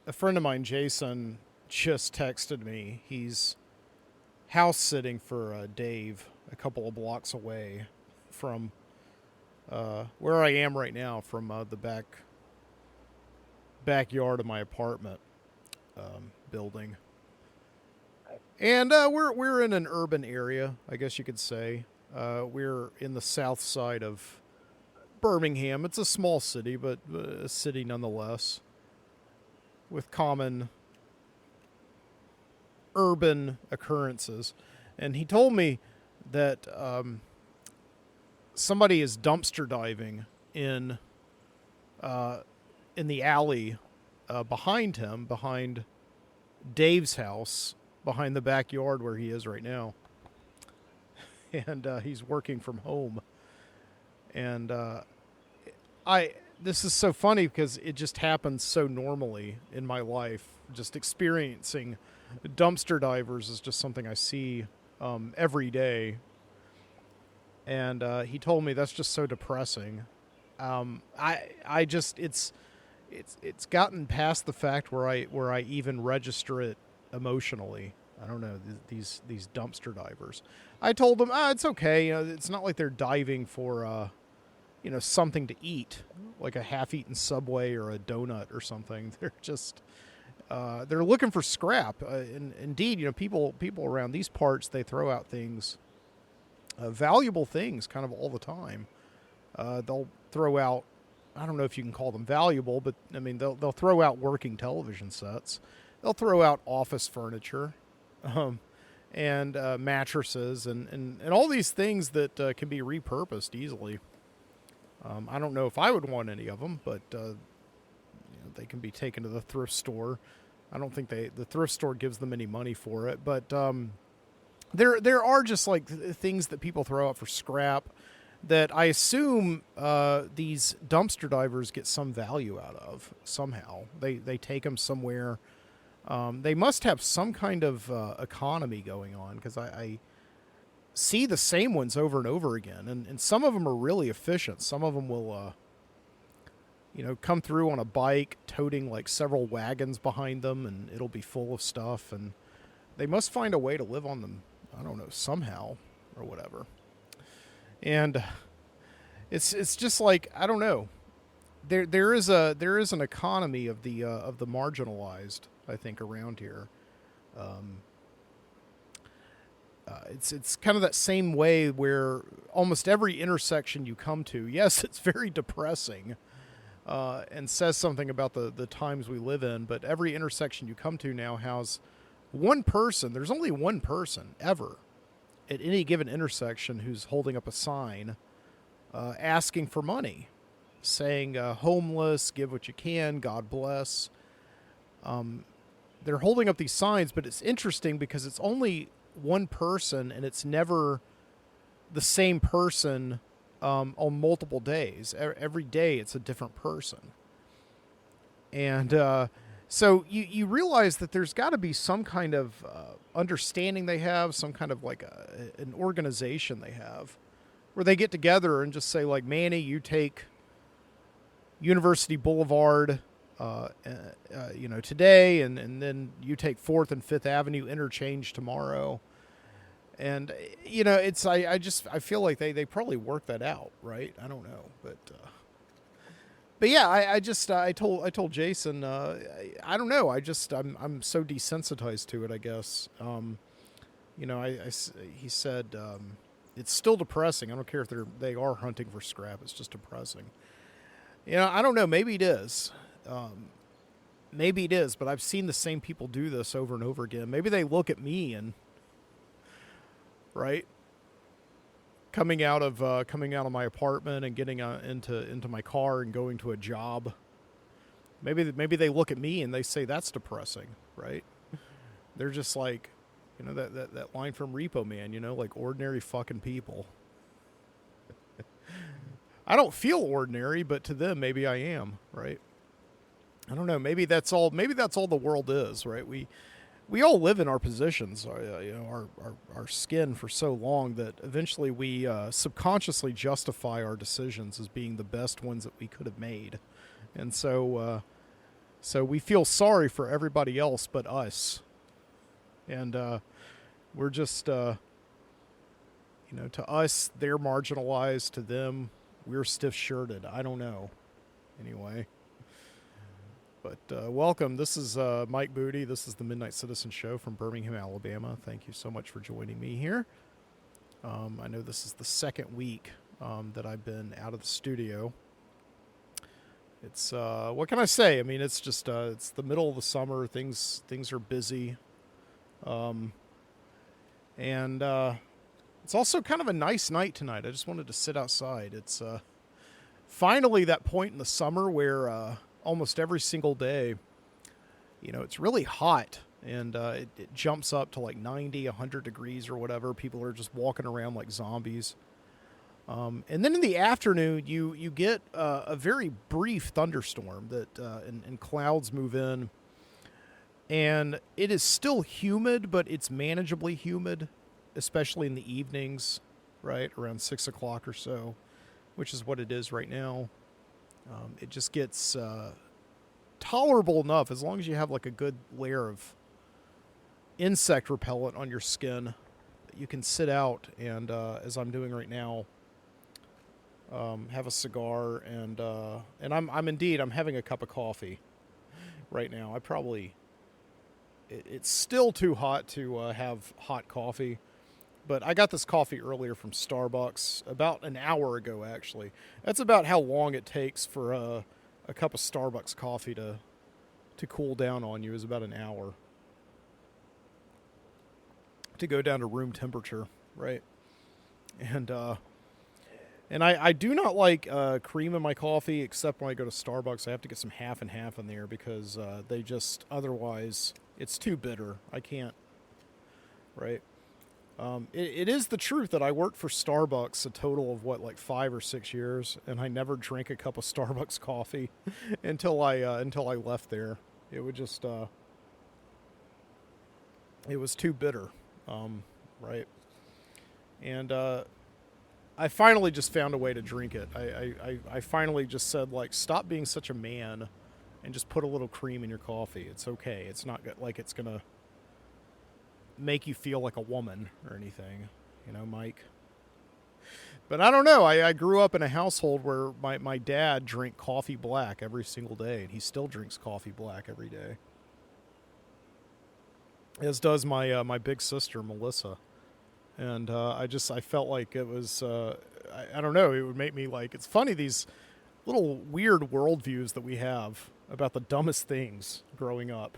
A friend of mine, Jason, just texted me. He's house sitting for Dave a couple of blocks away from where I am right now, from the backyard of my apartment building. And we're in an urban area, I guess you could say. We're in the south side of Birmingham. It's a small city, but a city nonetheless, with common urban occurrences. And he told me that somebody is dumpster diving in the alley behind him, behind Dave's house, behind the backyard where he is right now. And he's working from home. And I this is so funny because it just happens so normally in my life. Just experiencing dumpster divers is just something I see every day. And he told me that's just so depressing. I just it's gotten past the fact where I even register it emotionally. I don't know, these dumpster divers. I told them, it's okay. It's not like they're diving for something to eat, like a half-eaten Subway or a donut or something. They're just they're looking for scrap. And indeed, people around these parts, they throw out things, valuable things, kind of all the time. They'll throw out, I don't know if you can call them valuable, but I mean they'll throw out working television sets. They'll throw out office furniture, and mattresses, and all these things that can be repurposed easily. I don't know if I would want any of them, but they can be taken to the thrift store. I don't think the thrift store gives them any money for it, but there are just like things that people throw out for scrap that I assume these dumpster divers get some value out of somehow. They take them somewhere. They must have some kind of economy going on, because I see the same ones over and over again, and some of them are really efficient. Some of them will come through on a bike toting like several wagons behind them, and it'll be full of stuff, and they must find a way to live on them, I don't know, somehow or whatever. And it's just like, I don't know, there is an economy of the marginalized, I think, around here. It's kind of that same way where almost every intersection you come to, yes, it's very depressing, and says something about the times we live in, but every intersection you come to now has one person. There's only one person ever at any given intersection who's holding up a sign asking for money, saying homeless, give what you can, God bless. They're holding up these signs, but it's interesting because it's only one person, and it's never the same person on multiple days. Every day it's a different person. And so you realize that there's got to be some kind of understanding they have, some kind of like an organization they have, where they get together and just say, like, Manny, you take University Boulevard today, and then you take 4th and 5th Avenue interchange tomorrow. And I feel like they probably work that out, right? I don't know, but yeah, I told Jason, I don't know, I'm so desensitized to it, I guess. He said it's still depressing. I don't care if they are hunting for scrap. It's just depressing. I don't know. Maybe it is. Maybe it is, but I've seen the same people do this over and over again. Maybe they look at me and, right, coming out of my apartment and getting into my car and going to a job. Maybe they look at me and they say that's depressing, right? They're just like, that line from Repo Man, like ordinary fucking people. I don't feel ordinary, but to them, maybe I am, right? I don't know. Maybe that's all the world is, right? We all live in our positions, our skin for so long that eventually we subconsciously justify our decisions as being the best ones that we could have made. And so So we feel sorry for everybody else but us. And we're just, to us, they're marginalized. To them, we're stiff-shirted. I don't know. Anyway. But welcome. This is Mike Booty. This is the Midnight Citizen Show from Birmingham, Alabama. Thank you so much for joining me here. I know this is the second week that I've been out of the studio. It's what can I say? I mean, it's just it's the middle of the summer. Things are busy, and it's also kind of a nice night tonight. I just wanted to sit outside. It's finally that point in the summer where almost every single day, it's really hot, and it jumps up to like 90, 100 degrees or whatever. People are just walking around like zombies. And then in the afternoon, you get a very brief thunderstorm that and clouds move in, and it is still humid, but it's manageably humid, especially in the evenings, right around 6 o'clock or so, which is what it is right now. It just gets tolerable enough as long as you have like a good layer of insect repellent on your skin. You can sit out and, as I'm doing right now, have a cigar, and I'm having a cup of coffee right now. It's still too hot to have hot coffee, but I got this coffee earlier from Starbucks about an hour ago, actually. That's about how long it takes for a cup of Starbucks coffee to cool down on you, is about an hour to go down to room temperature, right? And I do not like cream in my coffee, except when I go to Starbucks. I have to get some half and half in there because they just, otherwise, it's too bitter. I can't, right? It is the truth that I worked for Starbucks a total of, like 5 or 6 years, and I never drank a cup of Starbucks coffee until I left there. It would just, it was too bitter, right? And, I finally just found a way to drink it. I finally just said, like, stop being such a man and just put a little cream in your coffee. It's okay. It's not like it's going to make you feel like a woman or anything, Mike. But I don't know. I grew up in a household where my dad drank coffee black every single day, and he still drinks coffee black every day. As does my big sister, Melissa. And I felt like it was, I don't know, it would make me like, it's funny, these little weird worldviews that we have about the dumbest things growing up,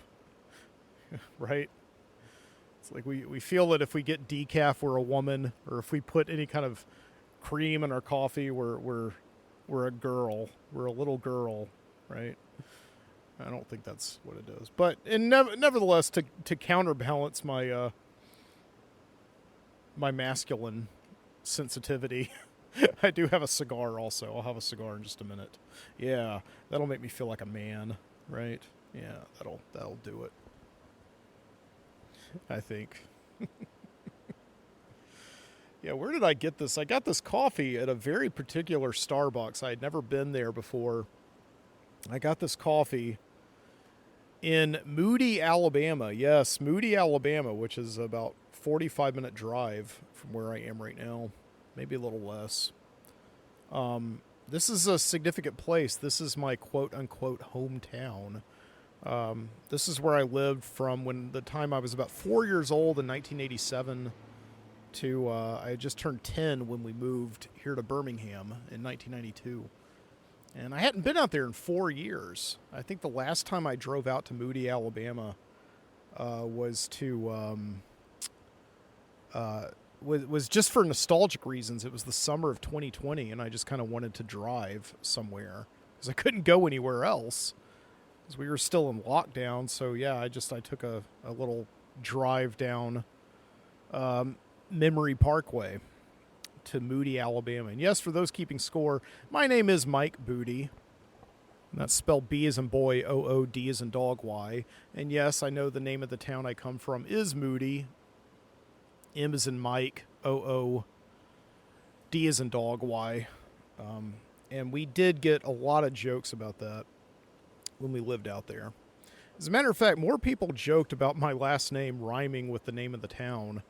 right? It's like we feel that if we get decaf, we're a woman, or if we put any kind of cream in our coffee, we're a girl, we're a little girl, right? I don't think that's what it is. But nevertheless, to counterbalance my my masculine sensitivity, I do have a cigar also. I'll have a cigar in just a minute. Yeah, that'll make me feel like a man, right? Yeah, that'll do it, I think. Yeah, where did I get this? I got this coffee at a very particular Starbucks. I had never been there before. I got this coffee in Moody, Alabama. Yes, Moody, Alabama, which is about 45-minute drive from where I am right now, maybe a little less. This is a significant place. This is my quote-unquote hometown. This is where I lived from when the time I was about 4 years old in 1987 to I had just turned 10 when we moved here to Birmingham in 1992. And I hadn't been out there in 4 years. I think the last time I drove out to Moody, Alabama, was just for nostalgic reasons. It was the summer of 2020, and I just kind of wanted to drive somewhere because I couldn't go anywhere else because we were still in lockdown. So yeah, I took a little drive down Memory Parkway to Moody, Alabama. And yes, for those keeping score, my name is Mike Booty. And that's spelled B as in boy, O-O, D as in dog, Y. And yes, I know the name of the town I come from is Moody. M as in Mike, O-O, D as in dog, Y. And we did get a lot of jokes about that when we lived out there. As a matter of fact, more people joked about my last name rhyming with the name of the town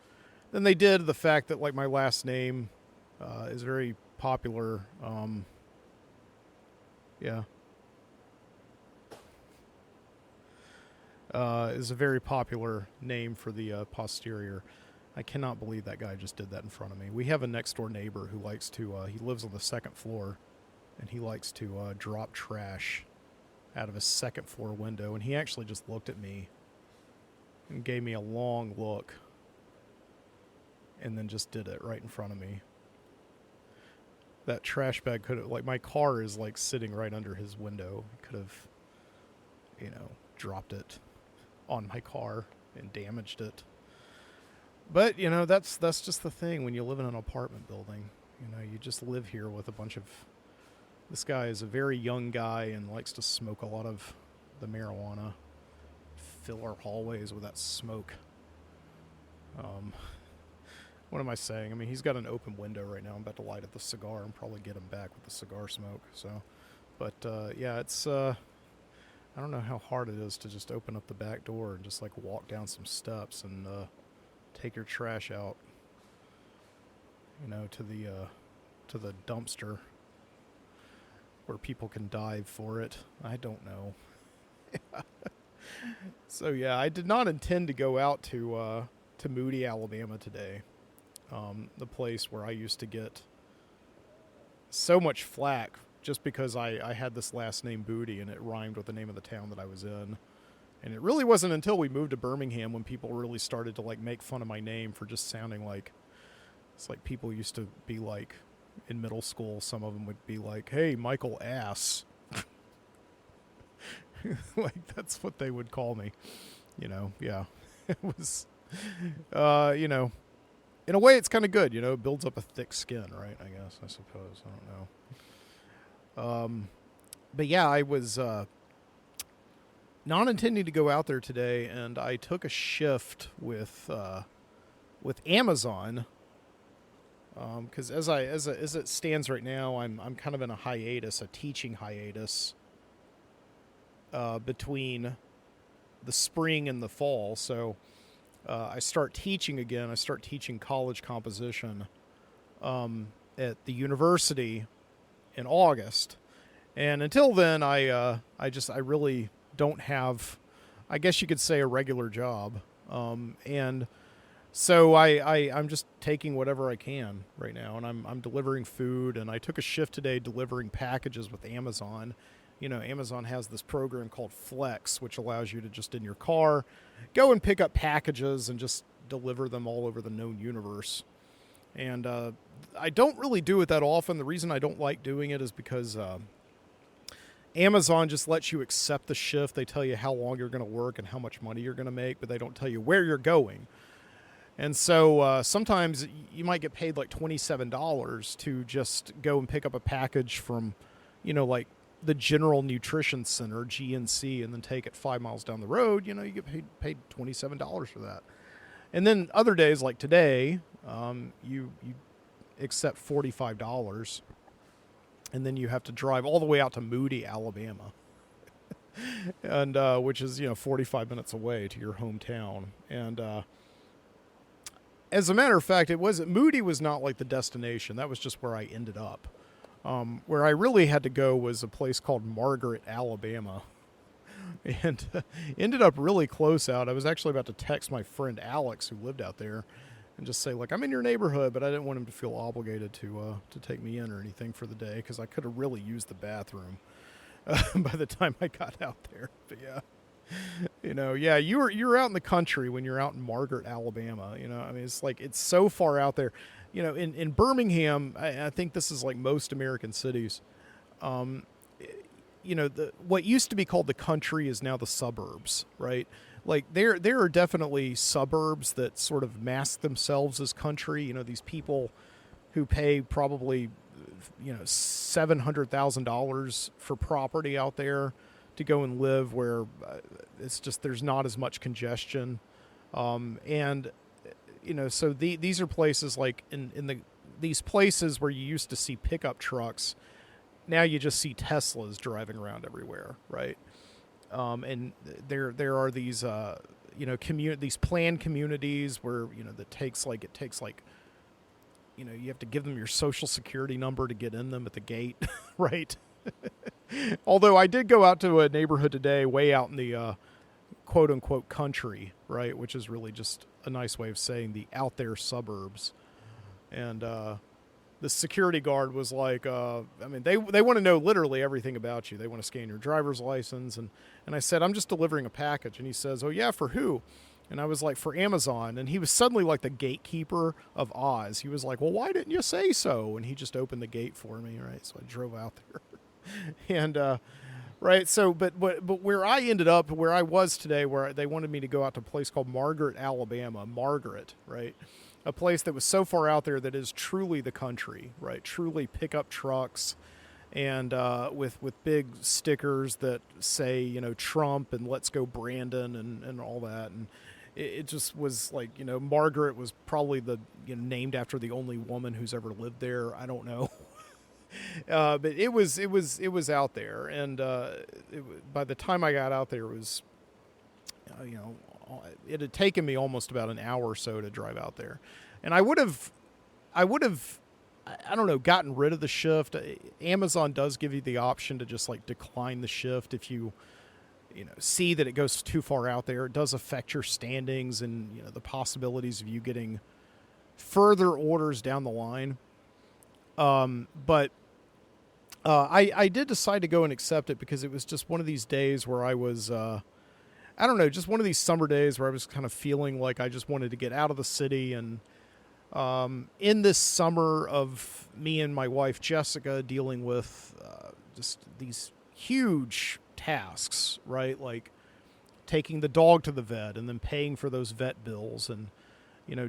than they did the fact that like my last name is very popular. Yeah. Is a very popular name for the posterior. I cannot believe that guy just did that in front of me. We have a next door neighbor who likes to, he lives on the second floor, and he likes to drop trash out of his second floor window. And he actually just looked at me and gave me a long look and then just did it right in front of me. That trash bag could have, like, my car is like sitting right under his window. Could have, you know, dropped it on my car and damaged it. But, you know, that's just the thing when you live in an apartment building. You know, you just live here with a bunch of... This guy is a very young guy and likes to smoke a lot of the marijuana. Fill our hallways with that smoke. What am I saying? I mean, he's got an open window right now. I'm about to light up the cigar and probably get him back with the cigar smoke. So, but, yeah, it's... I don't know how hard it is to just open up the back door and just like walk down some steps and take your trash out, you know, to the dumpster where people can dive for it. I don't know. So yeah, I did not intend to go out to Moody, Alabama today, the place where I used to get so much flack just because I had this last name Booty and it rhymed with the name of the town that I was in. And it really wasn't until we moved to Birmingham when people really started to like make fun of my name for just sounding like, it's like people used to be like, in middle school, some of them would be like, hey, Michael Ass. Like, that's what they would call me. You know, yeah. It was, you know, in a way it's kind of good, you know, it builds up a thick skin, right? I guess, I suppose. I don't know. But yeah, I was not intending to go out there today, and I took a shift with Amazon, because as it stands right now, I'm kind of in a hiatus, a teaching hiatus, between the spring and the fall. So I start teaching again. I start teaching college composition at the university in August. And until then, I really don't have, I guess you could say, a regular job. And so I'm just taking whatever I can right now, and I'm delivering food, and I took a shift today delivering packages with Amazon. You know, Amazon has this program called Flex, which allows you to just in your car go and pick up packages and just deliver them all over the known universe. And I don't really do it that often. The reason I don't like doing it is because Amazon just lets you accept the shift. They tell you how long you're going to work and how much money you're going to make, but they don't tell you where you're going. And so sometimes you might get paid like $27 to just go and pick up a package from, you know, like the General Nutrition Center, GNC, and then take it 5 miles down the road. You know, you get paid $27 for that. And then other days like today, you accept $45, and then you have to drive all the way out to Moody, Alabama, and which is, you know, 45 minutes away to your hometown. And as a matter of fact, Moody was not like the destination. That was just where I ended up. Where I really had to go was a place called Margaret, Alabama, and ended up really close out. I was actually about to text my friend Alex, who lived out there, and just say, like, I'm in your neighborhood, but I didn't want him to feel obligated to take me in or anything for the day, because I could have really used the bathroom by the time I got out there. But yeah, you know, yeah, you're out in the country when you're out in Margaret, Alabama. You know, I mean, it's like it's so far out there. You know, in Birmingham, I think this is like most American cities. You know, what used to be called the country is now the suburbs, right? Like there are definitely suburbs that sort of mask themselves as country. You know, these people who pay probably, you know, $700,000 for property out there to go and live where it's just there's not as much congestion, and you know, so these are places like in these places where you used to see pickup trucks. Now you just see Teslas driving around everywhere, right? And there are these these planned communities where it takes like you have to give them your social security number to get in them at the gate, right? Although I did go out to a neighborhood today, way out in the quote unquote country, right, which is really just a nice way of saying the out there suburbs. And the security guard was like, they want to know literally everything about you. They want to scan your driver's license. And I said, I'm just delivering a package. And he says, oh, yeah, for who? And I was like, for Amazon. And he was suddenly like the gatekeeper of Oz. He was like, well, why didn't you say so? And he just opened the gate for me, right? So I drove out there. And, right, so, but where I ended up, where I was today, where they wanted me to go out to a place called Margaret, Alabama. Margaret, right? A place that was so far out there that is truly the country, right? Truly pickup trucks and with big stickers that say, Trump and let's go Brandon and all that. And it just was like, Margaret was probably named after the only woman who's ever lived there. I don't know. But it was out there. And by the time I got out there, it was, it had taken me almost about an hour or so to drive out there. And I would have, I don't know, gotten rid of the shift. Amazon does give you the option to just like decline the shift if you see that it goes too far out there. It does affect your standings and, the possibilities of you getting further orders down the line. But I did decide to go and accept it because it was just one of these days where I was, I don't know, just one of these summer days where I was kind of feeling like I just wanted to get out of the city. And in this summer of me and my wife, Jessica, dealing with just these huge tasks, right? Like taking the dog to the vet and then paying for those vet bills. And,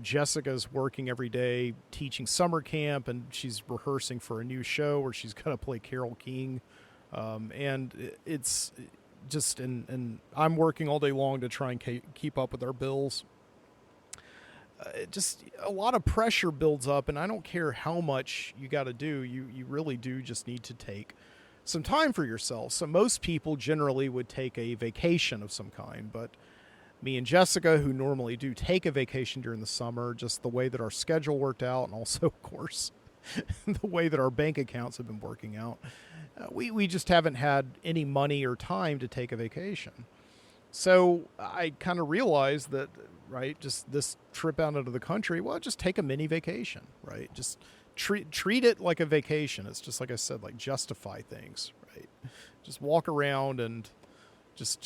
Jessica's working every day teaching summer camp, and she's rehearsing for a new show where she's going to play Carole King. And it's just, and I'm working all day long to try and keep up with our bills. Just a lot of pressure builds up, and I don't care how much you got to do. You really do just need to take some time for yourself. So most people generally would take a vacation of some kind, but me and Jessica, who normally do take a vacation during the summer, just the way that our schedule worked out, and also, of course, the way that our bank accounts have been working out, we just haven't had any money or time to take a vacation. So I kind of realized that, right, just this trip out into the country, well, just take a mini vacation, right? Just treat it like a vacation. It's just like I said, like justify things, right? Just walk around and just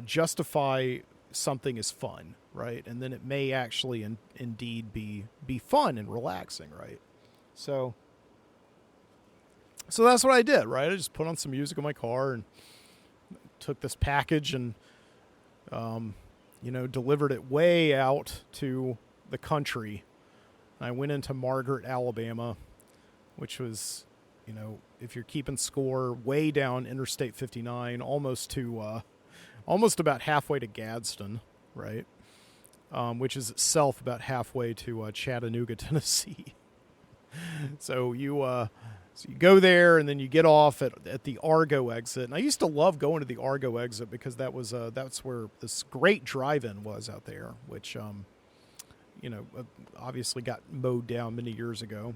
justify something as fun, right? And then it may actually indeed be fun and relaxing, right? So that's what I did, right? I just put on some music in my car and took this package and delivered it way out to the country. I went into Margaret, Alabama, which was, if you're keeping score, way down Interstate 59, almost about halfway to Gadsden, right? Which is itself about halfway to Chattanooga, Tennessee. So you go there and then you get off at the Argo exit. And I used to love going to the Argo exit because that's where this great drive-in was out there, which obviously got mowed down many years ago.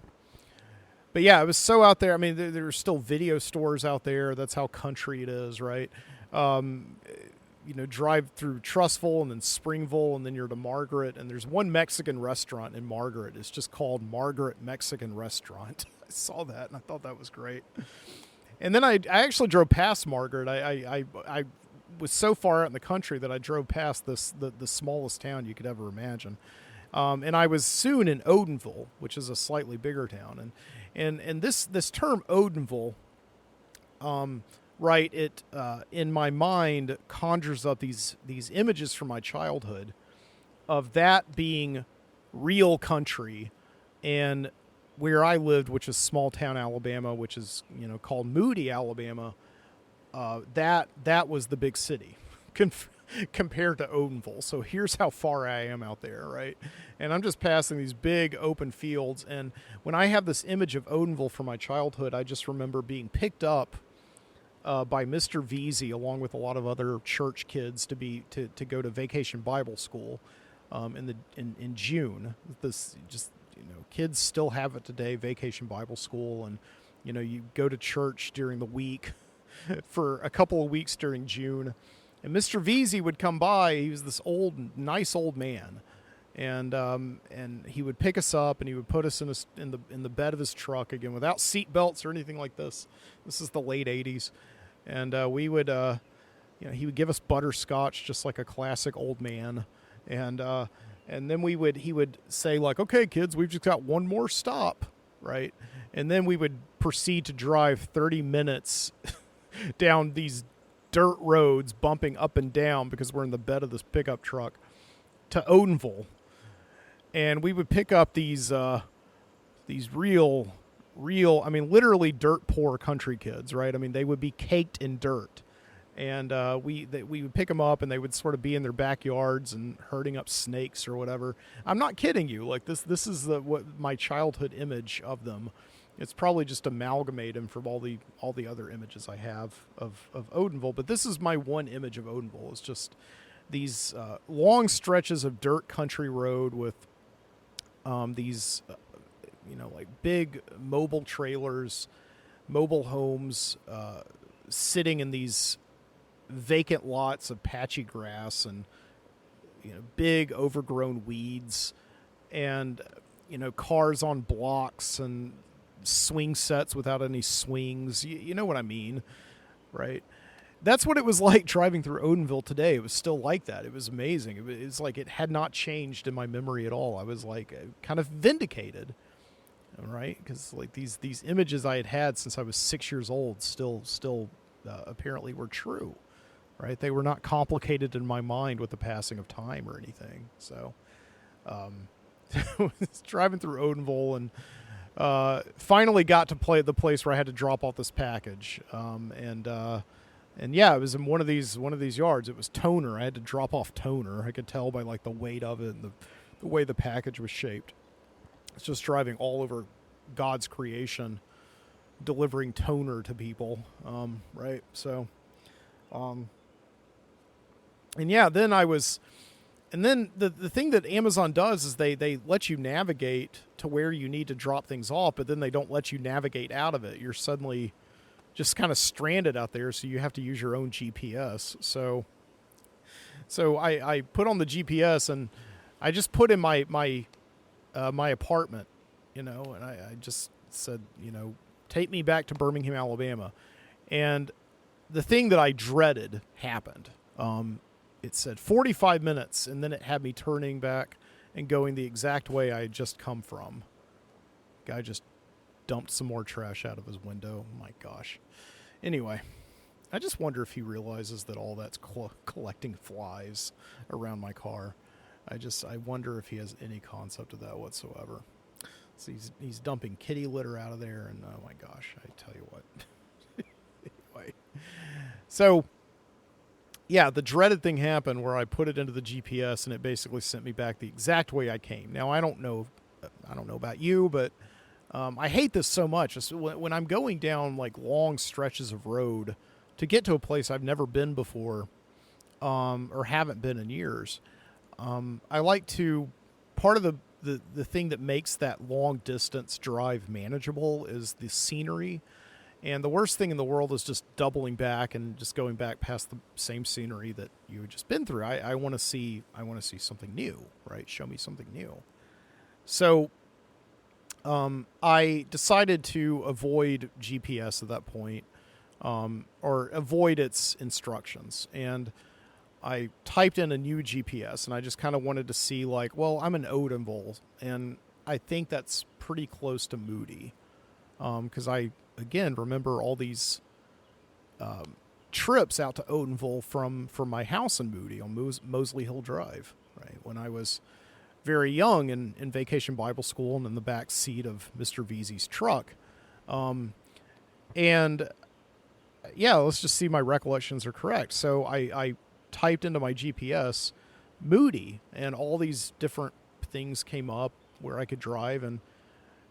But yeah, it was so out there. I mean, there are still video stores out there. That's how country it is, right? Drive through Trussville and then Springville, and then you're to Margaret. And there's one Mexican restaurant in Margaret. It's just called Margaret Mexican Restaurant. I saw that and I thought that was great. And then I actually drove past Margaret. I was so far out in the country that I drove past the smallest town you could ever imagine. And I was soon in Odenville, which is a slightly bigger town. And this term Odenville, right, it in my mind conjures up these images from my childhood of that being real country, and where I lived, which is small town Alabama, which is called Moody, Alabama. That was the big city compared to Odenville. So here's how far I am out there, right? And I'm just passing these big open fields. And when I have this image of Odenville from my childhood, I just remember being picked up by Mr. Veazey, along with a lot of other church kids, to go to Vacation Bible School in June. This just, kids still have it today, Vacation Bible School, and you go to church during the week for a couple of weeks during June. And Mr. Veazey would come by. He was this nice old man, and he would pick us up and he would put us in the bed of his truck, again without seat belts or anything like this. This is the late '80s, and we would he would give us butterscotch just like a classic old man, and then he would say, like, okay kids, we've just got one more stop, right? And then we would proceed to drive 30 minutes down these dirt roads, bumping up and down because we're in the bed of this pickup truck, to Odenville. And we would pick up these real, I mean, literally dirt poor country kids, right? I mean, they would be caked in dirt. And we would pick them up, and they would sort of be in their backyards and herding up snakes or whatever. I'm not kidding you. Like, this is what my childhood image of them. It's probably just amalgamated from all the other images I have of Odenville. But this is my one image of Odenville. It's just these long stretches of dirt country road with these, like big mobile trailers, mobile homes, sitting in these vacant lots of patchy grass and, big overgrown weeds, and, cars on blocks and swing sets without any swings. You know what I mean, right? That's what it was like driving through Odenville today. It was still like that. It was amazing. It's like it had not changed in my memory at all. I was like kind of vindicated, right? Because like these images I had since I was 6 years old still apparently were true, right? They were not complicated in my mind with the passing of time or anything. So driving through Odenville, and finally got to the place where I had to drop off this package. And yeah, it was in one of these yards. It was toner. I had to drop off toner. I could tell by like the weight of it and the way the package was shaped. It's just driving all over God's creation, delivering toner to people. Right. So, and yeah, then the thing that Amazon does is they let you navigate to where you need to drop things off, but then they don't let you navigate out of it. You're suddenly just kind of stranded out there, so you have to use your own GPS. So I put on the GPS, and I just put in my apartment, and I just said, take me back to Birmingham, Alabama. And the thing that I dreaded happened. It said 45 minutes, and then it had me turning back and going the exact way I had just come from. Guy just dumped some more trash out of his window. My gosh. Anyway, I just wonder if he realizes that all that's collecting flies around my car. I wonder if he has any concept of that whatsoever. So he's dumping kitty litter out of there, and oh my gosh, I tell you what. Anyway, so yeah, the dreaded thing happened where I put it into the GPS, and it basically sent me back the exact way I came. Now I don't know about you, but I hate this so much. When I'm going down like long stretches of road to get to a place I've never been before, or haven't been in years, I like to. Part of the thing that makes that long distance drive manageable is the scenery. And the worst thing in the world is just doubling back and just going back past the same scenery that you had just been through. I want to see something new, right? Show me something new. So I decided to avoid GPS at that point, or avoid its instructions. And I typed in a new GPS, and I just kind of wanted to see, like, well, I'm in Odenville, and I think that's pretty close to Moody, because I, again, remember all these trips out to Odenville from my house in Moody on Mosley Hill Drive, right? When I was very young in Vacation Bible School and in the back seat of Mr. Veazey's truck. And yeah, let's just see my recollections are correct. So I typed into my GPS Moody, and all these different things came up where I could drive, and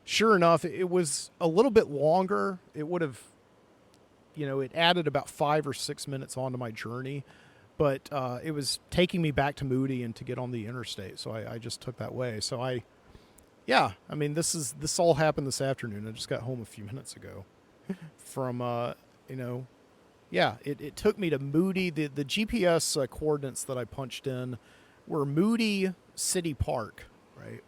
sure enough, it was a little bit longer. It would have it added about 5 or 6 minutes onto my journey, but it was taking me back to Moody and to get on the interstate. So I just took that way. So this all happened this afternoon. I just got home a few minutes ago from, it took me to Moody. The GPS coordinates that I punched in were Moody City Park, right?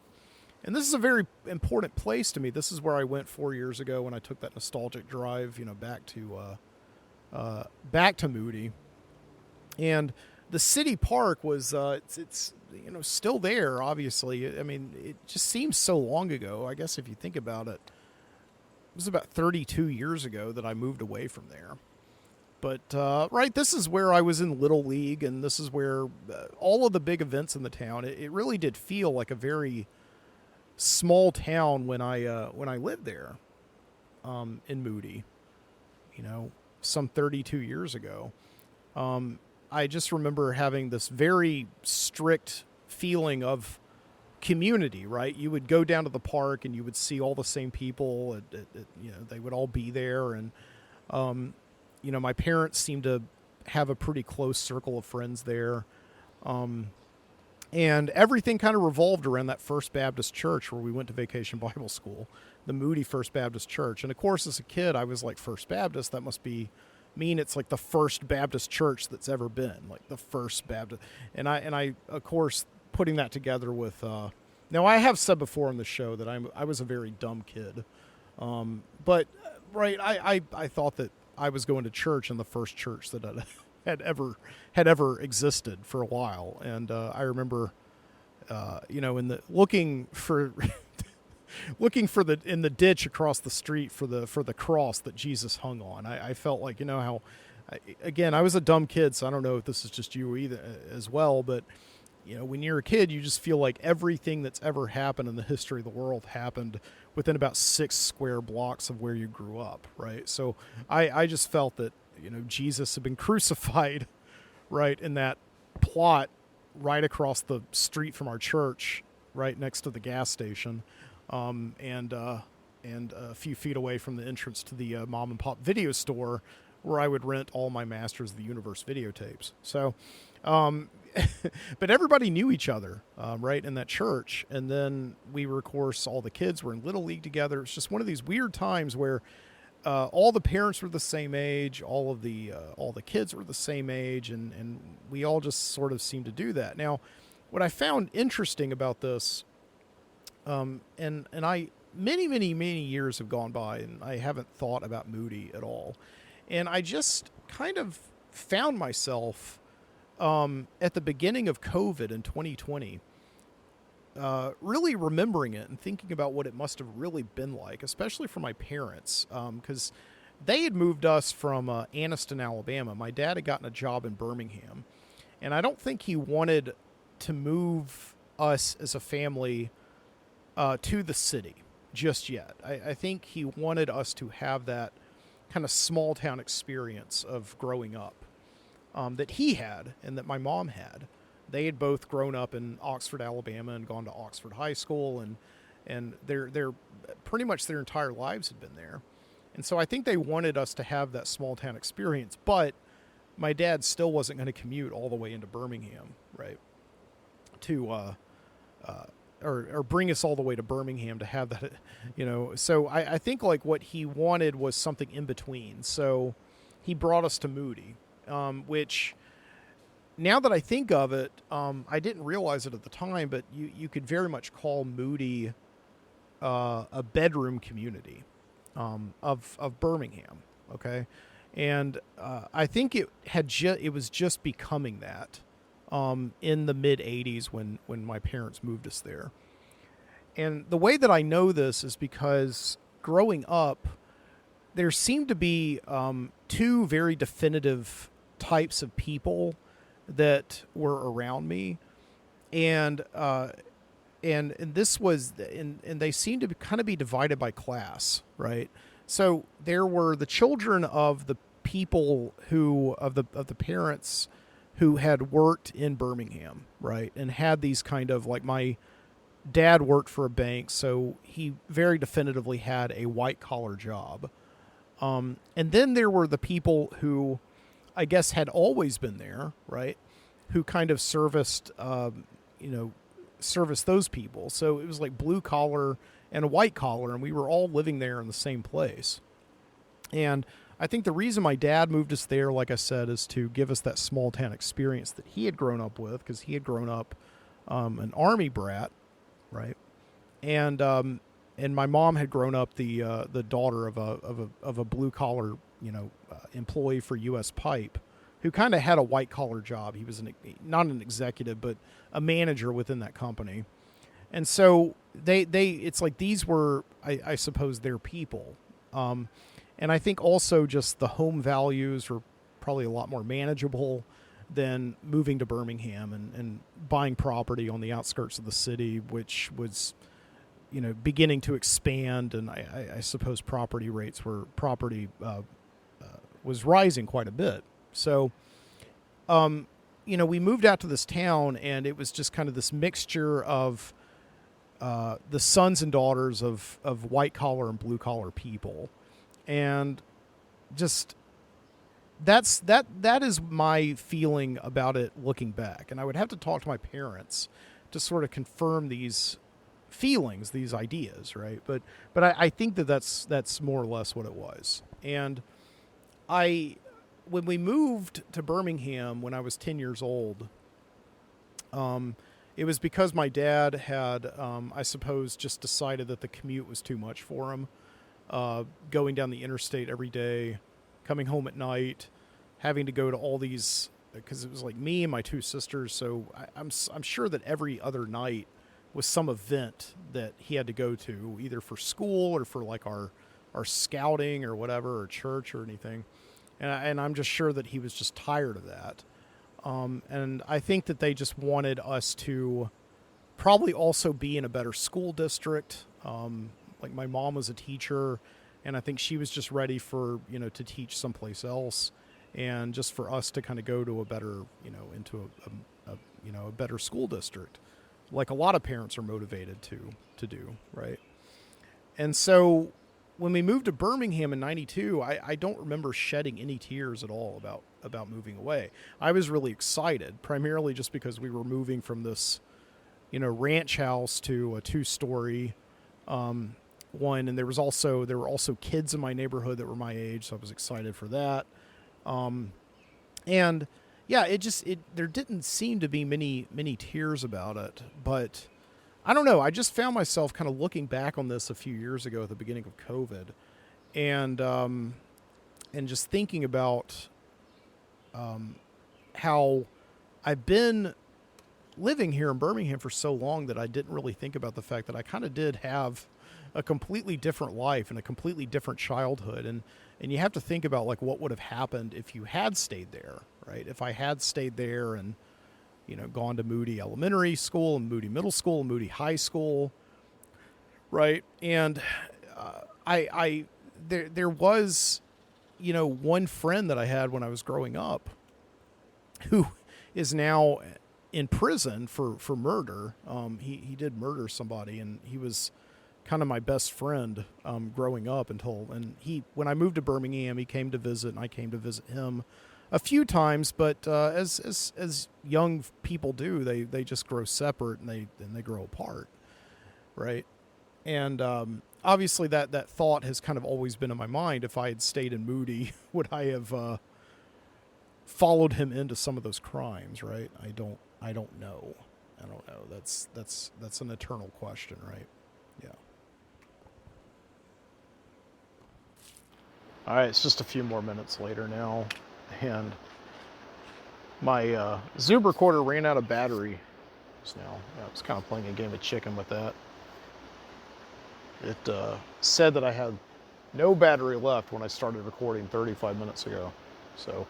And this is a very important place to me. This is where I went 4 years ago when I took that nostalgic drive, back to Moody. And the city park was, it's still there, obviously. I mean, it just seems so long ago. I guess if you think about it, it was about 32 years ago that I moved away from there. But, this is where I was in Little League, and this is where all of the big events in the town, it really did feel like a very small town when I lived there, in Moody, some 32 years ago. I just remember having this very strict feeling of community, right? You would go down to the park and you would see all the same people. They would all be there. And, my parents seemed to have a pretty close circle of friends there. And everything kind of revolved around that First Baptist Church where we went to Vacation Bible School, the Moody First Baptist Church. And of course, as a kid, I was like, First Baptist, that must mean it's like the first Baptist church that's ever been, like the First Baptist. And I of course, putting that together with, now I have said before on the show that I was a very dumb kid. But I thought that I was going to church in the first church that had ever existed for a while. And I remember, in the looking for in the ditch across the street for the cross that Jesus hung on. I felt like, how, again, I was a dumb kid, so I don't know if this is just you either as well, but when you're a kid, you just feel like everything that's ever happened in the history of the world happened within about 6 square blocks of where you grew up, right? So I just felt that, Jesus had been crucified, right, in that plot right across the street from our church, right next to the gas station, and a few feet away from the entrance to the mom and pop video store where I would rent all my Masters of the Universe videotapes. So, but everybody knew each other, right, in that church. And then we were, of course, all the kids were in Little League together. It's just one of these weird times where all the parents were the same age, all the kids were the same age, and we all just sort of seemed to do that. Now, what I found interesting about this, and I many years have gone by, and I haven't thought about Moody at all, and I just kind of found myself at the beginning of COVID in 2020. Really remembering it and thinking about what it must have really been like, especially for my parents, because they had moved us from Anniston, Alabama. My dad had gotten a job in Birmingham, and I don't think he wanted to move us as a family to the city just yet. I think he wanted us to have that kind of small town experience of growing up that he had and that my mom had. They had both grown up in Oxford, Alabama, and gone to Oxford High School, and they're pretty much their entire lives had been there. And so I think they wanted us to have that small town experience, but my dad still wasn't going to commute all the way into Birmingham, right? To or bring us all the way to Birmingham to have that, So I think like what he wanted was something in between. So he brought us to Moody, which, now that I think of it, I didn't realize it at the time, but you could very much call Moody a bedroom community of Birmingham. Okay, and I think it was just becoming that in the mid '80s when my parents moved us there. And the way that I know this is because growing up, there seemed to be two very definitive types of people that were around me, and this was, and they seemed to kind of be divided by class, right? So there were the children of the people of the parents who had worked in Birmingham, right, and had these kind of, like, my dad worked for a bank, so he very definitively had a white collar job. And then there were the people who I guess had always been there, right? Who kind of you know, serviced those people. So it was like blue collar and a white collar, and we were all living there in the same place. And I think the reason my dad moved us there, like I said, is to give us that small town experience that he had grown up with, because he had grown up an army brat, right? And my mom had grown up the daughter of a blue collar, you know, employee for U.S. Pipe, who kind of had a white collar job. He was not an executive, but a manager within that company. And so it's like these were, I suppose, their people. And I think also just the home values were probably a lot more manageable than moving to Birmingham and buying property on the outskirts of the city, which was, you know, beginning to expand. And I suppose property was rising quite a bit. So, you know, we moved out to this town, and it was just kind of this mixture of the sons and daughters of white collar and blue collar people. And just that is my feeling about it looking back. And I would have to talk to my parents to sort of confirm these feelings, these ideas, right? But I think that's more or less what it was. And when we moved to Birmingham when I was 10 years old, it was because my dad had, I suppose, just decided that the commute was too much for him. Going down the interstate every day, coming home at night, having to go to all these, because it was like me and my two sisters. So I'm sure that every other night was some event that he had to go to, either for school or for like our scouting or whatever, or church or anything. And I'm just sure that he was just tired of that. And I think that they just wanted us to probably also be in a better school district. Like my mom was a teacher, and I think she was just ready for, you know, to teach someplace else, and just for us to kind of go to a better, you know, into a better school district, like a lot of parents are motivated to do, right? And so when we moved to Birmingham in '92, I don't remember shedding any tears at all about moving away. I was really excited, primarily just because we were moving from this, you know, ranch house to a 2-story one, and there were also kids in my neighborhood that were my age, so I was excited for that. And yeah, there didn't seem to be many tears about it, but I don't know. I just found myself kind of looking back on this a few years ago at the beginning of COVID, and just thinking about how I've been living here in Birmingham for so long that I didn't really think about the fact that I kind of did have a completely different life and a completely different childhood. And you have to think about like what would have happened if you had stayed there, right? If I had stayed there and, you know, gone to Moody Elementary School and Moody Middle School and Moody High School, right? And there was, you know, one friend that I had when I was growing up who is now in prison for murder. He did murder somebody, and he was kind of my best friend growing up when I moved to Birmingham, he came to visit, and I came to visit him a few times. But as young people do, they just grow separate, and they grow apart, right? And obviously that thought has kind of always been in my mind. If I had stayed in Moody, would I have followed him into some of those crimes, right? I don't know. That's an eternal question, right? Yeah. All right, it's just a few more minutes later now, and my Zoom recorder ran out of battery just now. Yeah, I was kind of playing a game of chicken with that. It said that I had no battery left when I started recording 35 minutes ago. So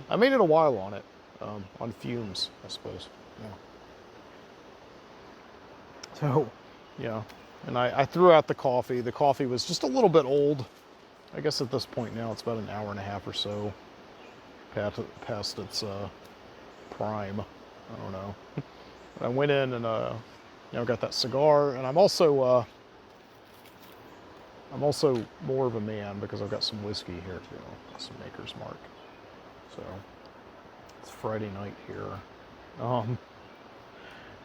I made it a while on it, on fumes, I suppose. Yeah. So, yeah. And I threw out the coffee. The coffee was just a little bit old. I guess at this point now it's about an hour and a half or so past its prime. I don't know. I went in and got that cigar, and I'm also I'm also more of a man because I've got some whiskey here too, some Maker's Mark. So it's Friday night here.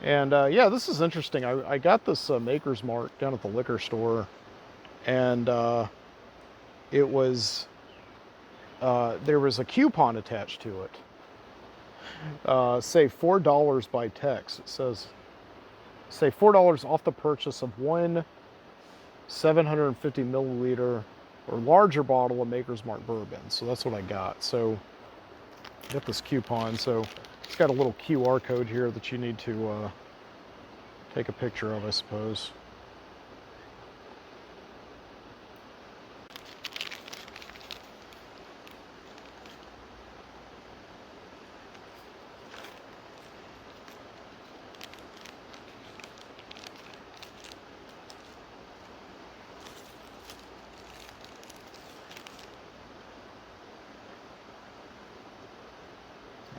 And yeah, this is interesting. I got this Maker's Mark down at the liquor store, and it was there was a coupon attached to it. Save $4 by text. It says save $4 off the purchase of one 750 milliliter or larger bottle of Maker's Mark bourbon. So that's what I got. So I got this coupon. So it's got a little QR code here that you need to take a picture of, I suppose.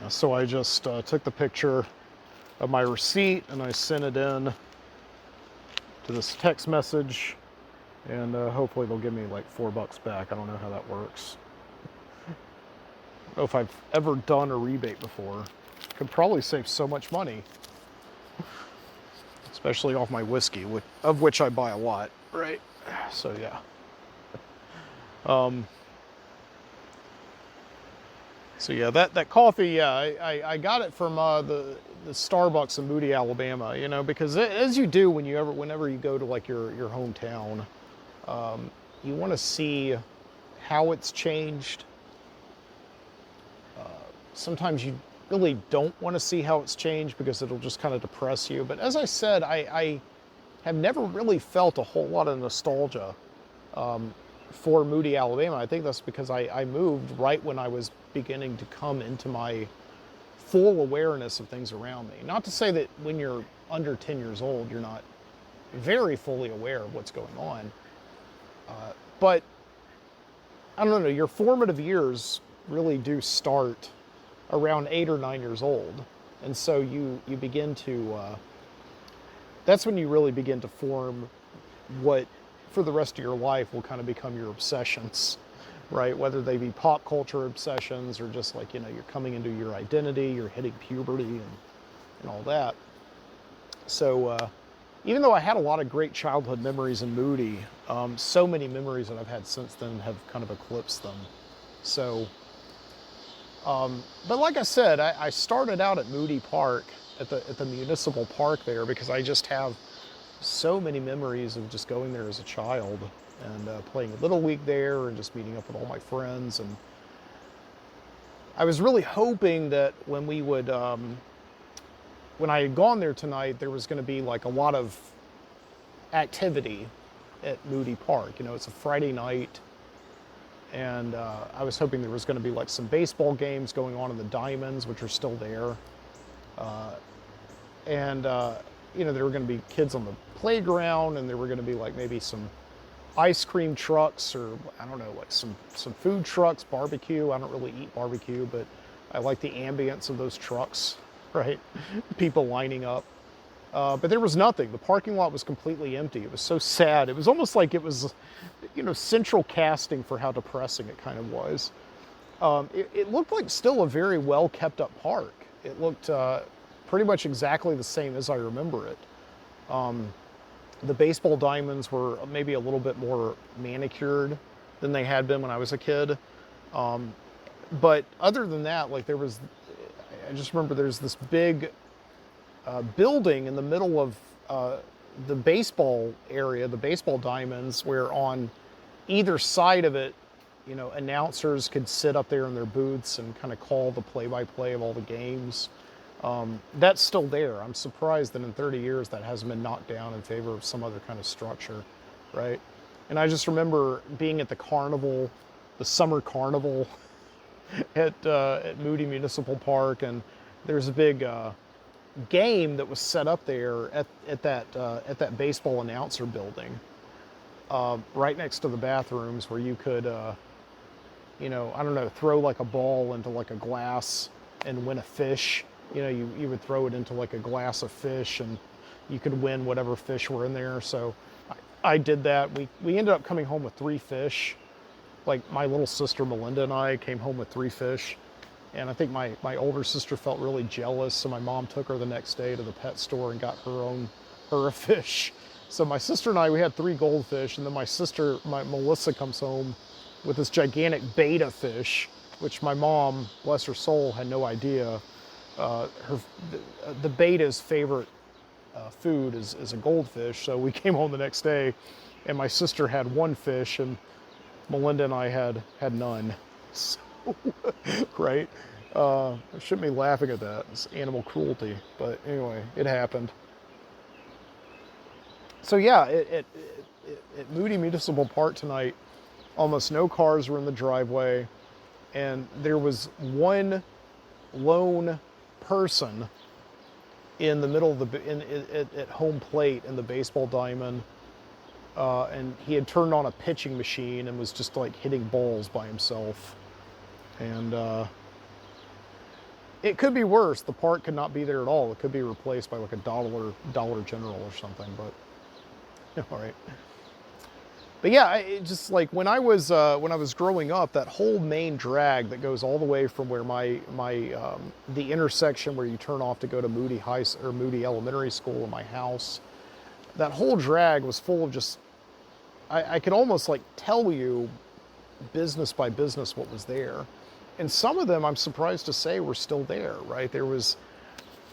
So I just took the picture of my receipt and I sent it in to this text message, and hopefully they'll give me like $4 back. I don't know how that works. I don't know if I've ever done a rebate before. Could probably save so much money, especially off my whiskey, of which I buy a lot, right? So yeah. So yeah, that coffee, yeah, I got it from the Starbucks in Moody, Alabama. You know, because as you do whenever you go to like your hometown, you want to see how it's changed. Sometimes you really don't want to see how it's changed because it'll just kind of depress you. But as I said, I have never really felt a whole lot of nostalgia for Moody, Alabama. I think that's because I moved right when I was beginning to come into my full awareness of things around me. Not to say that when you're under 10 years old, you're not very fully aware of what's going on. But I don't know, your formative years really do start around 8 or 9 years old. And so you begin to, that's when you really begin to form what for the rest of your life will kind of become your obsessions, right? Whether they be pop culture obsessions or just like, you know, you're coming into your identity, you're hitting puberty and all that. So even though I had a lot of great childhood memories in Moody, so many memories that I've had since then have kind of eclipsed them. So, but like I said, I started out at Moody Park, at the municipal park there, because I just have so many memories of just going there as a child and playing Little League there and just meeting up with all my friends. And I was really hoping that when we would, when I had gone there tonight, there was going to be like a lot of activity at Moody Park. You know, it's a Friday night, and I was hoping there was going to be like some baseball games going on in the Diamonds, which are still there. You know, there were going to be kids on the playground, and there were going to be like maybe some ice cream trucks, or I don't know, like some food trucks, barbecue. I don't really eat barbecue, but I like the ambience of those trucks, right? People lining up. But there was nothing. The parking lot was completely empty. It was so sad. It was almost like it was, you know, central casting for how depressing it kind of was. It looked like still a very well kept up park. It looked pretty much exactly the same as I remember it. The baseball diamonds were maybe a little bit more manicured than they had been when I was a kid. But other than that, like I just remember there's this big building in the middle of the baseball area, the baseball diamonds, where on either side of it, you know, announcers could sit up there in their booths and kind of call the play-by-play of all the games. That's still there. I'm surprised that in 30 years that hasn't been knocked down in favor of some other kind of structure, right? And I just remember being at the carnival, the summer carnival at Moody Municipal Park, and there's a big game that was set up there at that baseball announcer building, right next to the bathrooms, where you could, you know, I don't know, throw like a ball into like a glass and win a fish. You know, you would throw it into like a glass of fish, and you could win whatever fish were in there. So I did that. We ended up coming home with 3 fish. Like my little sister Melinda and I came home with 3 fish. And I think my older sister felt really jealous, so my mom took her the next day to the pet store and got her a fish. So my sister and I, we had 3 goldfish, and then my sister, Melissa, comes home with this gigantic betta fish, which my mom, bless her soul, had no idea. The betta's favorite food is a goldfish. So we came home the next day, and my sister had 1 fish, and Melinda and I had none. So, right? I shouldn't be laughing at that. It's animal cruelty. But anyway, it happened. So yeah, at Moody Municipal Park tonight, almost no cars were in the driveway, and there was one lone person in the middle of at home plate in the baseball diamond, and he had turned on a pitching machine and was just like hitting balls by himself. And it could be worse. The park could not be there at all. It could be replaced by like a Dollar General or something. But all right. But yeah, it just like when I was growing up, that whole main drag that goes all the way from where the intersection where you turn off to go to Moody Moody Elementary School and my house, that whole drag was full of just, I could almost like tell you business by business what was there. And some of them, I'm surprised to say, were still there, right? There was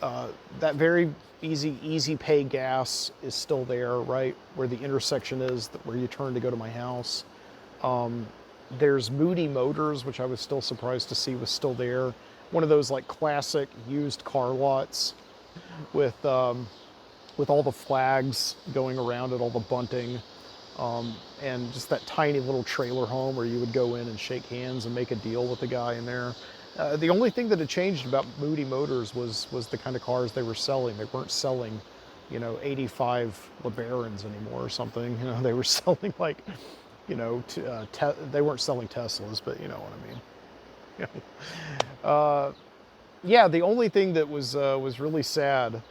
that very easy pay gas is still there, right? Where the intersection is, where you turn to go to my house. There's Moody Motors, which I was still surprised to see was still there. One of those like classic used car lots with all the flags going around it, all the bunting. And just that tiny little trailer home where you would go in and shake hands and make a deal with the guy in there. The only thing that had changed about Moody Motors was the kind of cars they were selling. They weren't selling, 85 LeBarons anymore or something. They were selling like, they weren't selling Teslas, but you know what I mean. Yeah, the only thing that was really sad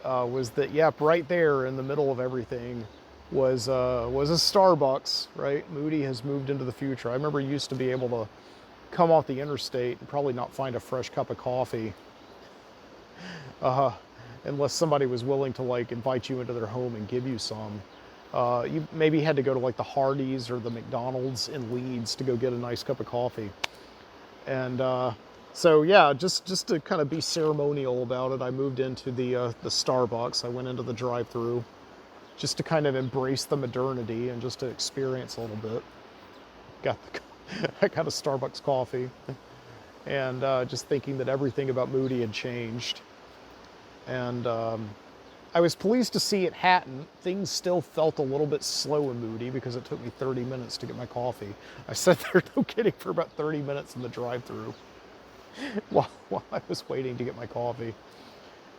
was that, yep, right there in the middle of everything was a Starbucks, right? Moody has moved into the future. I remember you used to be able to come off the interstate and probably not find a fresh cup of coffee unless somebody was willing to like invite you into their home and give you some. You maybe had to go to like the Hardee's or the McDonald's in Leeds to go get a nice cup of coffee. And so yeah, just to kind of be ceremonial about it, I moved into the Starbucks. I went into the drive-thru just to kind of embrace the modernity and just to experience a little bit. I got a Starbucks coffee, and just thinking that everything about Moody had changed. And I was pleased to see at Hatton, things still felt a little bit slow in Moody because it took me 30 minutes to get my coffee. I sat there, no kidding, for about 30 minutes in the drive-thru while I was waiting to get my coffee.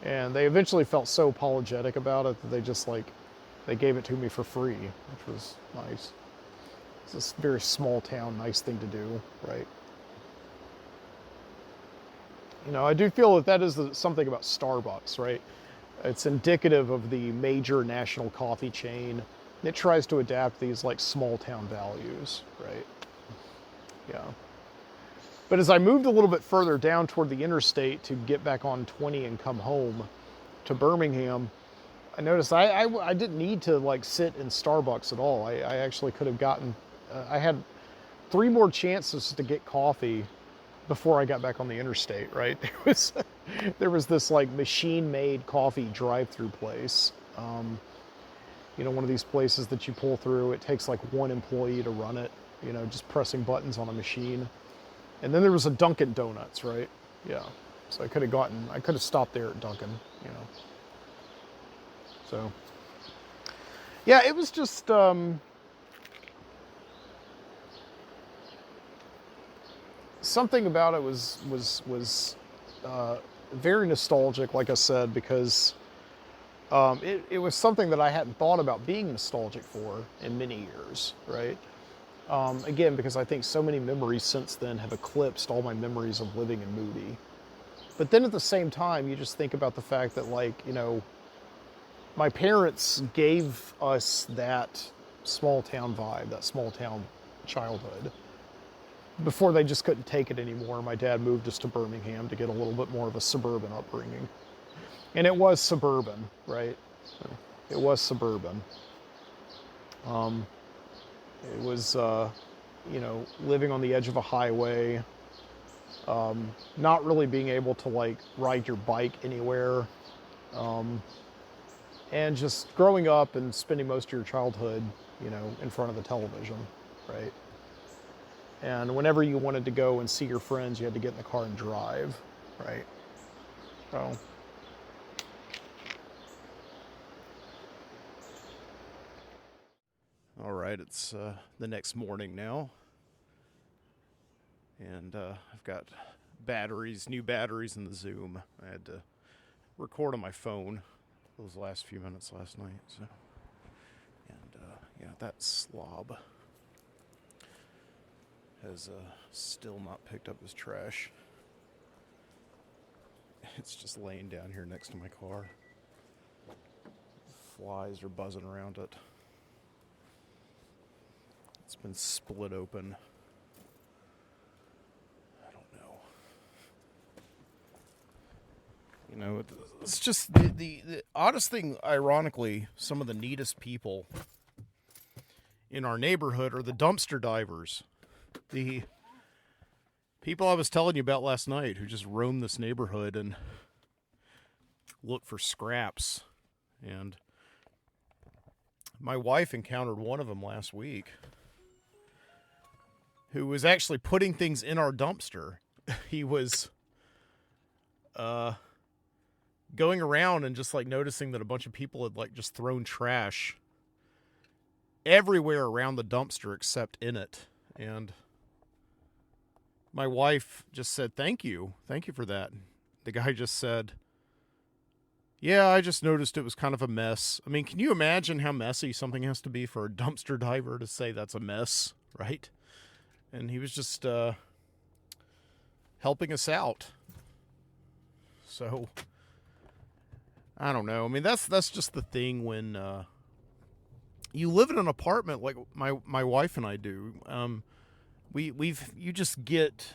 And they eventually felt so apologetic about it that they gave it to me for free, which was nice. It's this very small town, nice thing to do, right? I do feel that is something about Starbucks, right? It's indicative of the major national coffee chain. It tries to adapt these like small town values, right? Yeah. But as I moved a little bit further down toward the interstate to get back on 20 and come home to Birmingham, I noticed I didn't need to like sit in Starbucks at all. I actually could have gotten, I had 3 more chances to get coffee before I got back on the interstate, right? There was this like machine-made coffee drive-through place. One of these places that you pull through, it takes like 1 employee to run it, just pressing buttons on a machine. And then there was a Dunkin' Donuts, right? Yeah. So I could have stopped there at Dunkin', So, yeah, it was just, something about it was very nostalgic, like I said, because it was something that I hadn't thought about being nostalgic for in many years, right? Again, because I think so many memories since then have eclipsed all my memories of living in Moody. But then at the same time, you just think about the fact that, like, my parents gave us that small town vibe, that small town childhood, before they just couldn't take it anymore. My dad moved us to Birmingham to get a little bit more of a suburban upbringing. And it was suburban, right? It was suburban. It was, living on the edge of a highway, not really being able to like ride your bike anywhere, and just growing up and spending most of your childhood, in front of the television, right? And whenever you wanted to go and see your friends, you had to get in the car and drive, right? So. All right, it's the next morning now. And I've got new batteries in the Zoom. I had to record on my phone those last few minutes last night. So, and that slob has still not picked up his trash. It's just laying down here next to my car. Flies are buzzing around it. It's been split open. I don't know. It's just the oddest thing, ironically, some of the neatest people in our neighborhood are the dumpster divers. The people I was telling you about last night who just roam this neighborhood and look for scraps. And my wife encountered one of them last week who was actually putting things in our dumpster. He was going around and just like noticing that a bunch of people had like just thrown trash everywhere around the dumpster except in it. And my wife just said, thank you for that. The guy just said, yeah, I just noticed it was kind of a mess. I mean, can you imagine how messy something has to be for a dumpster diver to say that's a mess, right? And he was just helping us out. So, I don't know. I mean, that's just the thing when you live in an apartment like my wife and I do. You just get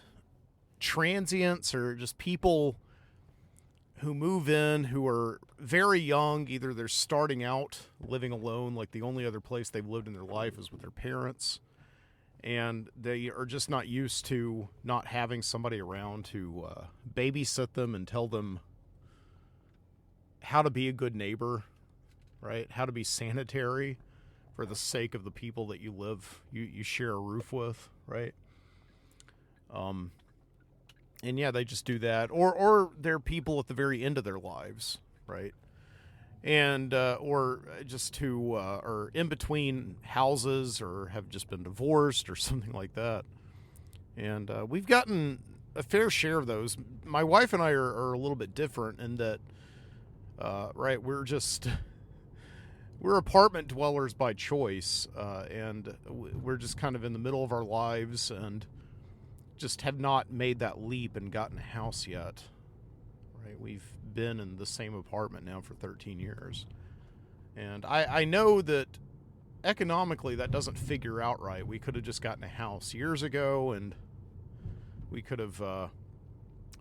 transients or just people who move in who are very young. Either they're starting out living alone, like the only other place they've lived in their life is with their parents. And they are just not used to not having somebody around to babysit them and tell them how to be a good neighbor, right? How to be sanitary for the sake of the people that you share a roof with, right? And yeah, they just do that. Or they're people at the very end of their lives, right? And or just who are in between houses or have just been divorced or something like that. And we've gotten a fair share of those. My wife and I are a little bit different in that, right, we're apartment dwellers by choice, and we're just kind of in the middle of our lives and just have not made that leap and gotten a house yet. Right? We've been in the same apartment now for 13 years. And I know that economically that doesn't figure out right. We could have just gotten a house years ago and we could have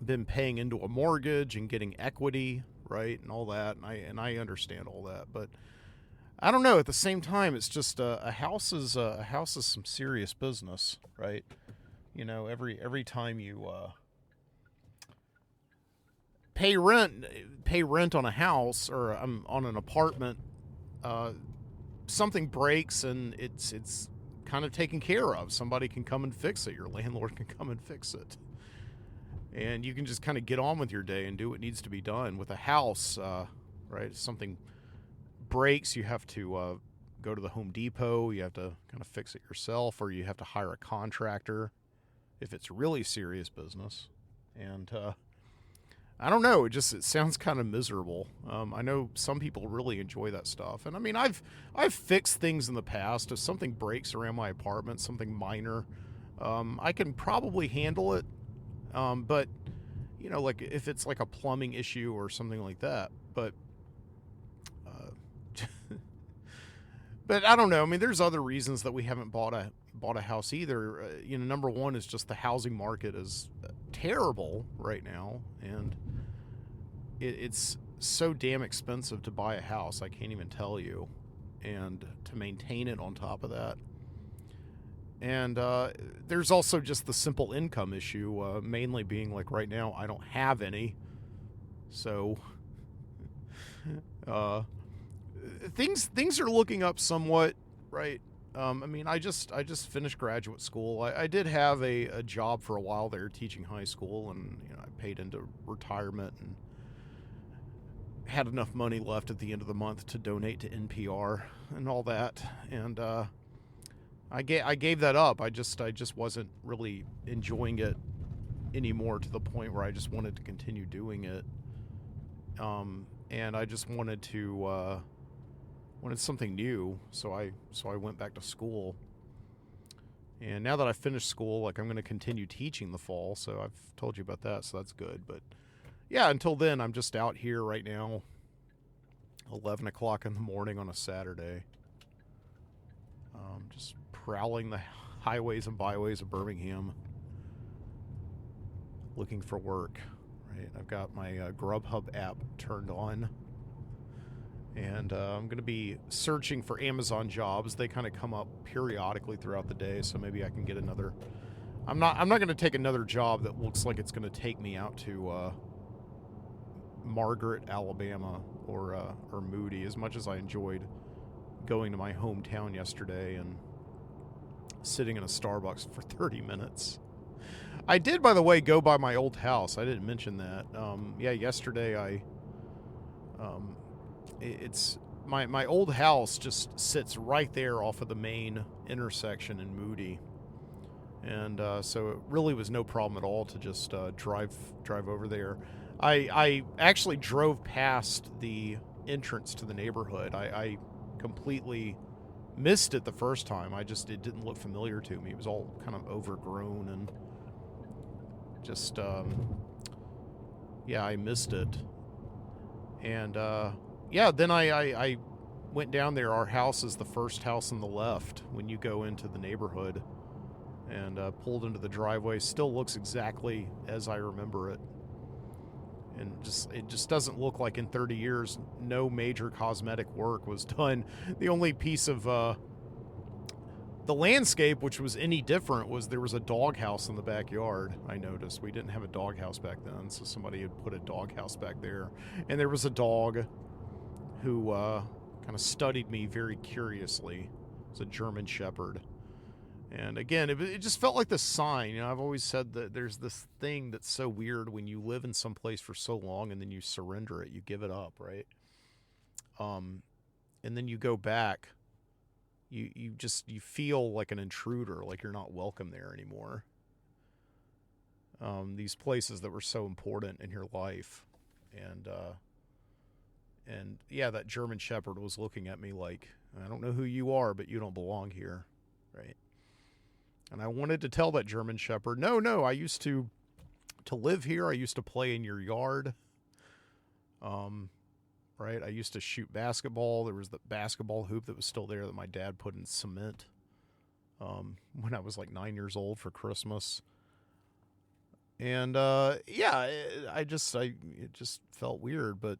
been paying into a mortgage and getting equity, right, and all that. And I understand all that, but I don't know. At the same time, it's just a house is some serious business, right? Every time you pay rent on a house or on an apartment, something breaks and it's kind of taken care of. Somebody can come and fix it. Your landlord can come and fix it. And you can just kind of get on with your day and do what needs to be done. With a house, right, if something breaks, you have to go to the Home Depot. You have to kind of fix it yourself, or you have to hire a contractor if it's really serious business. And I don't know. It sounds kind of miserable. I know some people really enjoy that stuff. And I mean, I've fixed things in the past. If something breaks around my apartment, something minor, I can probably handle it. But like if it's like a plumbing issue or something like that. But But I don't know. I mean, there's other reasons that we haven't bought a house either. Number one is just the housing market is terrible right now, and it's so damn expensive to buy a house. I can't even tell you, and to maintain it on top of that. And there's also just the simple income issue, mainly being like right now I don't have any, so things are looking up somewhat, right? I mean, I just finished graduate school. I did have a job for a while there teaching high school, and I paid into retirement and had enough money left at the end of the month to donate to NPR and all that. And I gave that up. I just wasn't really enjoying it anymore, to the point where I just wanted to continue doing it. And I just wanted something new, so I went back to school. And now that I finished school, like, I'm going to continue teaching the fall, so I've told you about that, so that's good. But yeah, until then, I'm just out here right now, 11 o'clock in the morning on a Saturday, just prowling the highways and byways of Birmingham, looking for work. Right, I've got my Grubhub app turned on, and I'm going to be searching for Amazon jobs. They kind of come up periodically throughout the day, so maybe I can get another. I'm not going to take another job that looks like it's going to take me out to Margaret, Alabama, or Moody. As much as I enjoyed going to my hometown yesterday and sitting in a Starbucks for 30 minutes. I did, by the way, go by my old house. I didn't mention that. Yeah, yesterday it's my old house just sits right there off of the main intersection in Moody, and so it really was no problem at all to just drive over there. I actually drove past the entrance to the neighborhood. I completely missed it the first time. It didn't look familiar to me. It was all kind of overgrown and just yeah, I missed it. And yeah, then I went down there. Our house is the first house on the left when you go into the neighborhood, and pulled into the driveway. Still looks exactly as I remember it. And it just doesn't look like in 30 years no major cosmetic work was done. The only piece of the landscape which was any different was there was a doghouse in the backyard. I noticed we didn't have a doghouse back then, so somebody had put a doghouse back there, and there was a dog who kind of studied me very curiously. It's a German Shepherd. And again, it just felt like the sign. I've always said that there's this thing that's so weird when you live in some place for so long and then you surrender it, you give it up, right? And then you go back, you feel like an intruder, like you're not welcome there anymore. These places that were so important in your life, and yeah, that German Shepherd was looking at me like, I don't know who you are, but you don't belong here, right? And I wanted to tell that German Shepherd, no, I used to live here. I used to play in your yard. Right? I used to shoot basketball. There was the basketball hoop that was still there that my dad put in cement when I was like 9 years old for Christmas. And yeah, it just felt weird, but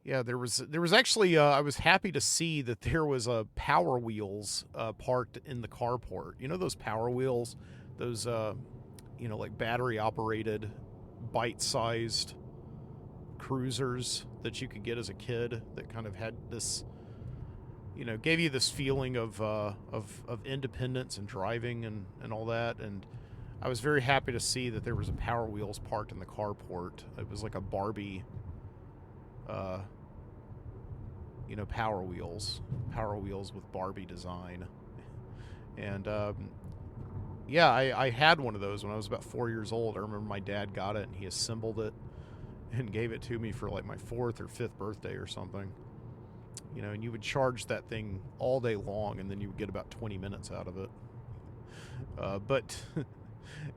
yeah, there was actually, I was happy to see that there was Power Wheels parked in the carport. You know those Power Wheels? Those, like battery-operated, bite-sized cruisers that you could get as a kid that kind of had this, gave you this feeling of independence and driving and all that. And I was very happy to see that there was a Power Wheels parked in the carport. It was like a Barbie... Power Wheels with Barbie design. And, yeah, I had one of those when I was about 4 years old. I remember my dad got it, and he assembled it and gave it to me for, like, my 4th or 5th birthday or something. And you would charge that thing all day long, and then you would get about 20 minutes out of it.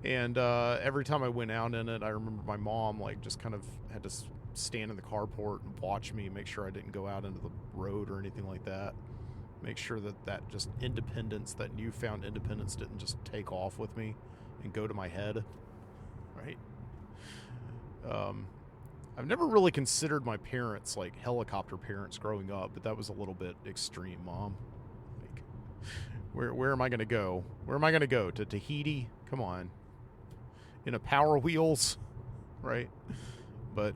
And every time I went out in it, I remember my mom, like, just kind of had to stand in the carport and watch me, make sure I didn't go out into the road or anything like that. Make sure that just independence, that newfound independence, didn't just take off with me and go to my head, right? I've never really considered my parents like helicopter parents growing up, but that was a little bit extreme, Mom. Like, where am I going to go? Where am I going to go? To Tahiti? Come on. In a Power Wheels, right? But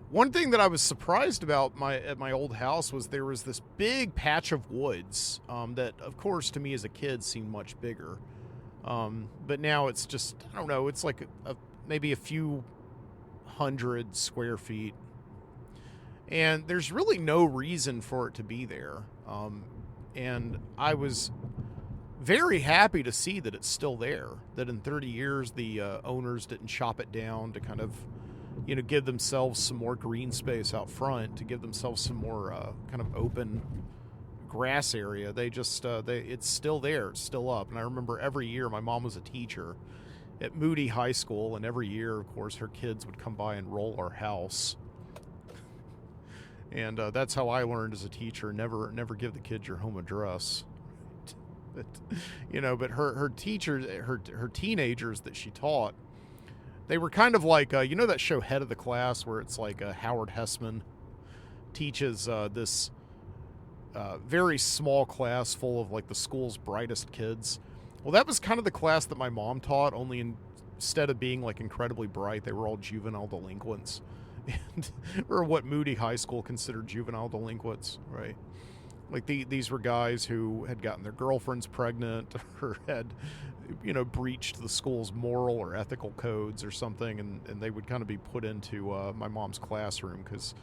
one thing that I was surprised about at my old house was there was this big patch of woods that, of course, to me as a kid seemed much bigger. But now it's just, I don't know, it's like maybe a few 100 square feet. And there's really no reason for it to be there. And I was very happy to see that it's still there, that in 30 years the owners didn't chop it down to kind of, give themselves some more green space out front, to give themselves some more kind of open grass area. They just, it's still there, it's still up. And I remember every year, my mom was a teacher at Moody High School, and every year, of course, her kids would come by and roll our house. And that's how I learned as a teacher, never give the kids your home address. But, but her teachers, her teenagers that she taught, they were kind of like, that show Head of the Class, where it's like Howard Hessman teaches this very small class full of like the school's brightest kids. Well, that was kind of the class that my mom taught, only instead of being like incredibly bright, they were all juvenile delinquents. And, or what Moody High School considered juvenile delinquents, right? Like these were guys who had gotten their girlfriends pregnant or had, breached the school's moral or ethical codes or something, and they would kind of be put into my mom's classroom because,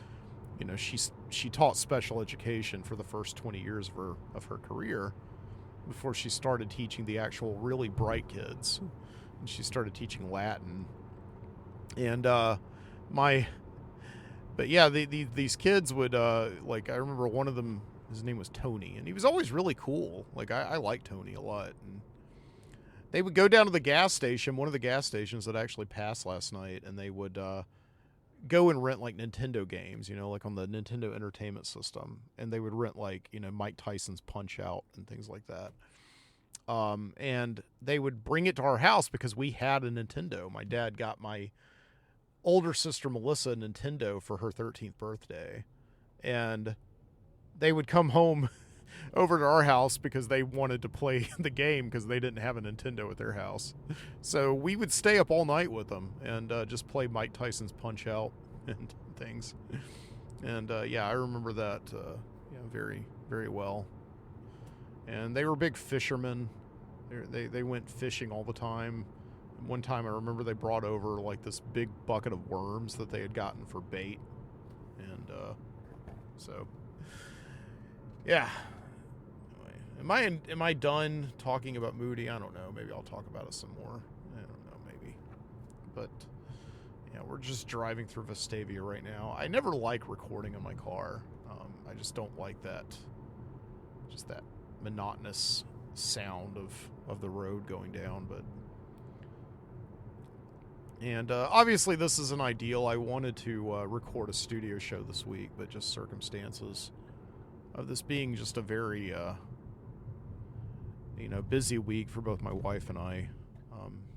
she taught special education for the first 20 years of her career before she started teaching the actual really bright kids. And she started teaching Latin. And these kids would, I remember one of them, his name was Tony, and he was always really cool. Like, I liked Tony a lot. And they would go down to the gas station, one of the gas stations that actually passed last night, and they would go and rent, like, Nintendo games, like on the Nintendo Entertainment System. And they would rent, like, Mike Tyson's Punch-Out and things like that. And they would bring it to our house because we had a Nintendo. My dad got my older sister Melissa a Nintendo for her 13th birthday. And they would come home over to our house because they wanted to play the game because they didn't have a Nintendo at their house. So we would stay up all night with them and just play Mike Tyson's Punch-Out and things. And I remember that very, very well. And they were big fishermen. They went fishing all the time. One time I remember they brought over like this big bucket of worms that they had gotten for bait. And yeah. Anyway, am I done talking about Moody? I don't know. Maybe I'll talk about it some more. I don't know, maybe. But yeah, we're just driving through Vestavia right now. I never like recording in my car. I just don't like that monotonous sound of the road going down. And obviously this isn't ideal. I wanted to record a studio show this week, but just circumstances of this being just a very busy week for both my wife and I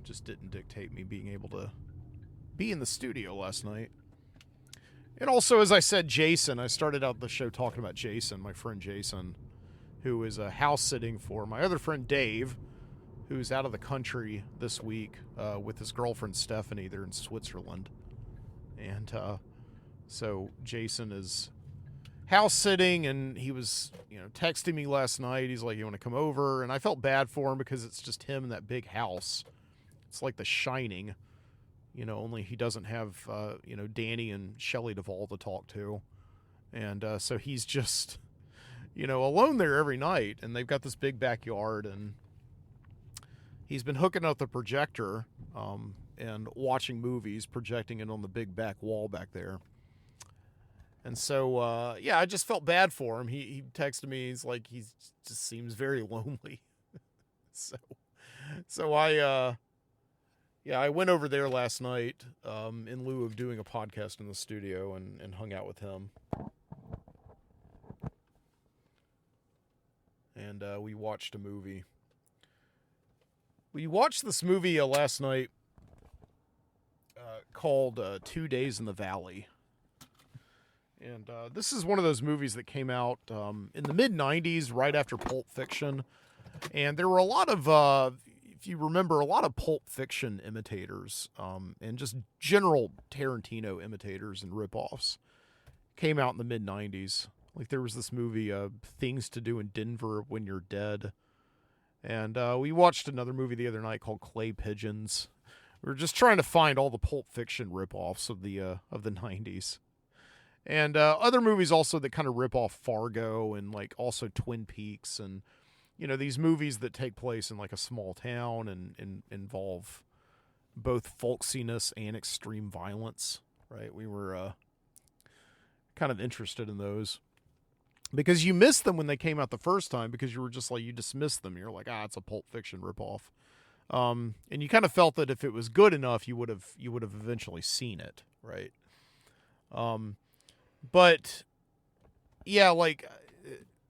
just didn't dictate me being able to be in the studio last night. And also, as I said, Jason, I started out the show talking about Jason, my friend Jason, who is house sitting for my other friend Dave, who's out of the country this week with his girlfriend Stephanie. They're in Switzerland. And so Jason is house sitting, and he was texting me last night. He's like, you want to come over? And I felt bad for him because it's just him in that big house. It's like The Shining, only he doesn't have Danny and Shelley Duvall to talk to. And so he's just alone there every night, and they've got this big backyard, and he's been hooking up the projector and watching movies, projecting it on the big back wall back there. And so, I just felt bad for him. He texted me. He's like, he just seems very lonely. so I went over there last night in lieu of doing a podcast in the studio and hung out with him. and we watched a movie. We watched this movie last night called 2 Days in the Valley. And this is one of those movies that came out in the mid-90s, right after Pulp Fiction. And there were a lot of, if you remember, a lot of Pulp Fiction imitators and just general Tarantino imitators and ripoffs came out in the mid-90s. Like there was this movie, Things to Do in Denver When You're Dead. And we watched another movie the other night called Clay Pigeons. We were just trying to find all the Pulp Fiction ripoffs of the 90s. And other movies also that kind of rip off Fargo and like also Twin Peaks and, you know, these movies that take place in like a small town and involve both folksiness and extreme violence, right? We were kind of interested in those because you missed them when they came out the first time because you were just like, you dismissed them. You're like, it's a Pulp Fiction ripoff. And you kind of felt that if it was good enough, you would have eventually seen it, right? But yeah, like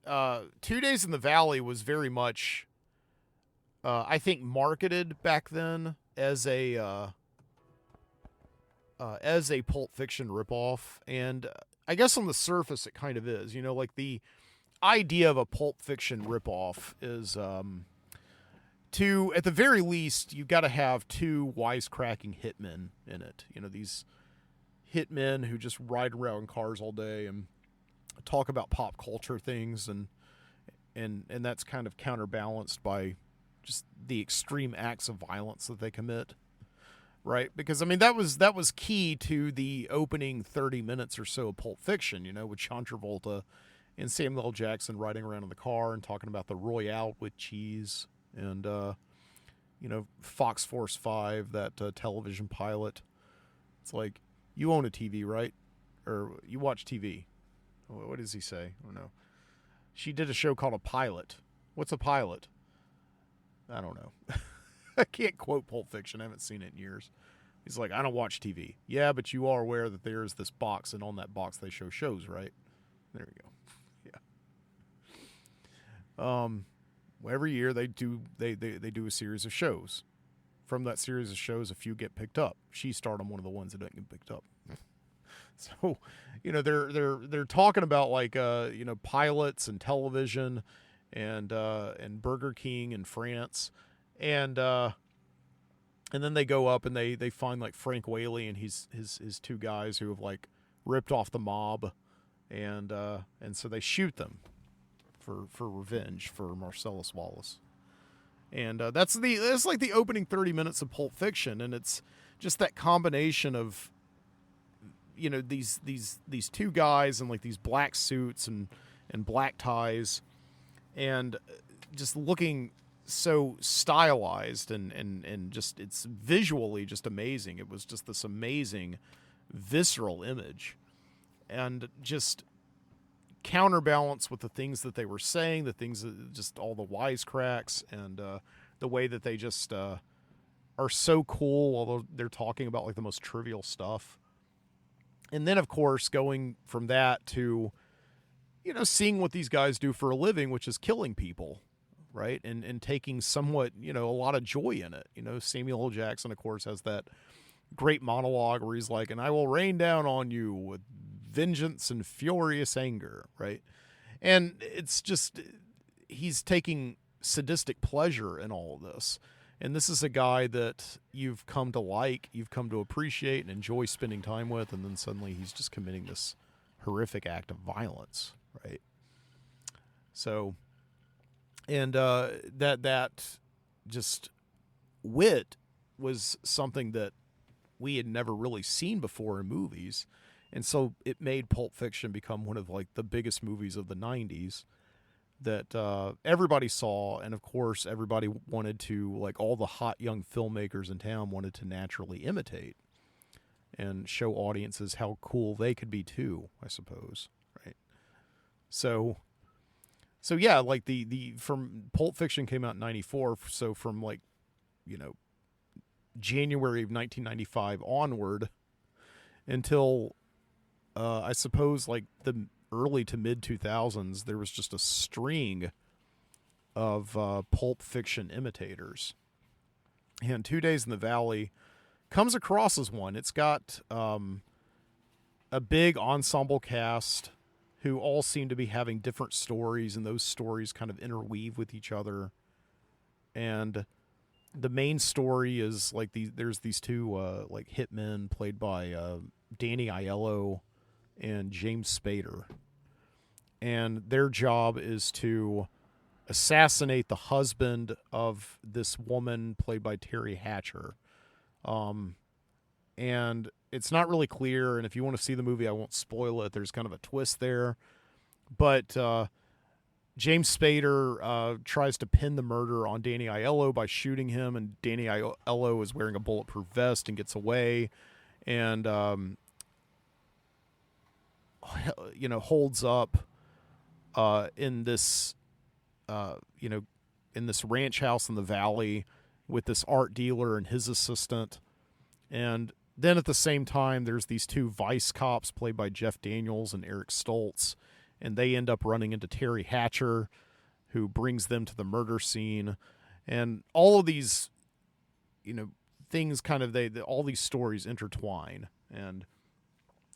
2 Days in the Valley was very much, I think, marketed back then as a Pulp Fiction ripoff, and I guess on the surface it kind of is. You know, like the idea of a Pulp Fiction ripoff is at the very least, you've got to have two wisecracking hitmen in it. You know, these hitmen who just ride around cars all day and talk about pop culture things, and that's kind of counterbalanced by just the extreme acts of violence that they commit, right? Because I mean that was key to the opening 30 minutes or so of Pulp Fiction, you know, with John Travolta and Samuel L. Jackson riding around in the car and talking about the Royale with cheese and you know, Fox Force 5, that television pilot. It's like, you own a TV, right? Or you watch TV. What does he say? I don't know. She did a show called A Pilot. What's a pilot? I don't know. I can't quote Pulp Fiction. I haven't seen it in years. He's like, I don't watch TV. Yeah, but you are aware that there's this box, and on that box they show shows, right? There we go. Yeah. Every year they do a series of shows. From that series of shows, a few get picked up. She starred on one of the ones that didn't get picked up. So, you know, they're talking about like you know, pilots and television and Burger King in France, and then they go up and they find like Frank Whaley and his two guys who have like ripped off the mob, and so they shoot them for revenge for Marcellus Wallace. And that's like the opening 30 minutes of Pulp Fiction, and it's just that combination of, you know, these two guys in like these black suits and black ties, and just looking so stylized and just, it's visually just amazing. It was just this amazing visceral image, and just counterbalance with the things that they were saying, the things that just all the wisecracks, and the way that they just are so cool, although they're talking about like the most trivial stuff. And then, of course, going from that to, you know, seeing what these guys do for a living, which is killing people, right? And taking somewhat, you know, a lot of joy in it. You know, Samuel L. Jackson, of course, has that great monologue where he's like, and I will rain down on you with vengeance and furious anger, right? And it's just, he's taking sadistic pleasure in all of this. And this is a guy that you've come to like, you've come to appreciate and enjoy spending time with, and then suddenly he's just committing this horrific act of violence, right? So, and that just wit was something that we had never really seen before in movies. And so it made Pulp Fiction become one of like the biggest movies of the 90s that everybody saw. And of course, everybody wanted to, like all the hot young filmmakers in town wanted to naturally imitate and show audiences how cool they could be too, I suppose. Right. So yeah, like the from Pulp Fiction came out in 94. So from like, you know, January of 1995 onward until I suppose like the early to mid 2000s, there was just a string of Pulp Fiction imitators. And 2 Days in the Valley comes across as one. It's got a big ensemble cast who all seem to be having different stories, and those stories kind of interweave with each other. And the main story is like there's these two like hitmen played by Danny Aiello and James Spader, and their job is to assassinate the husband of this woman played by Terry Hatcher. And it's not really clear, and if you want to see the movie, I won't spoil it. There's kind of a twist there. But James Spader tries to pin the murder on Danny Aiello by shooting him, and Danny Aiello is wearing a bulletproof vest and gets away, and holds up in this in this ranch house in the valley with this art dealer and his assistant. And then at the same time, there's these two vice cops played by Jeff Daniels and Eric Stoltz, and they end up running into Terry Hatcher, who brings them to the murder scene. And all of these, things kind of, all these stories intertwine. And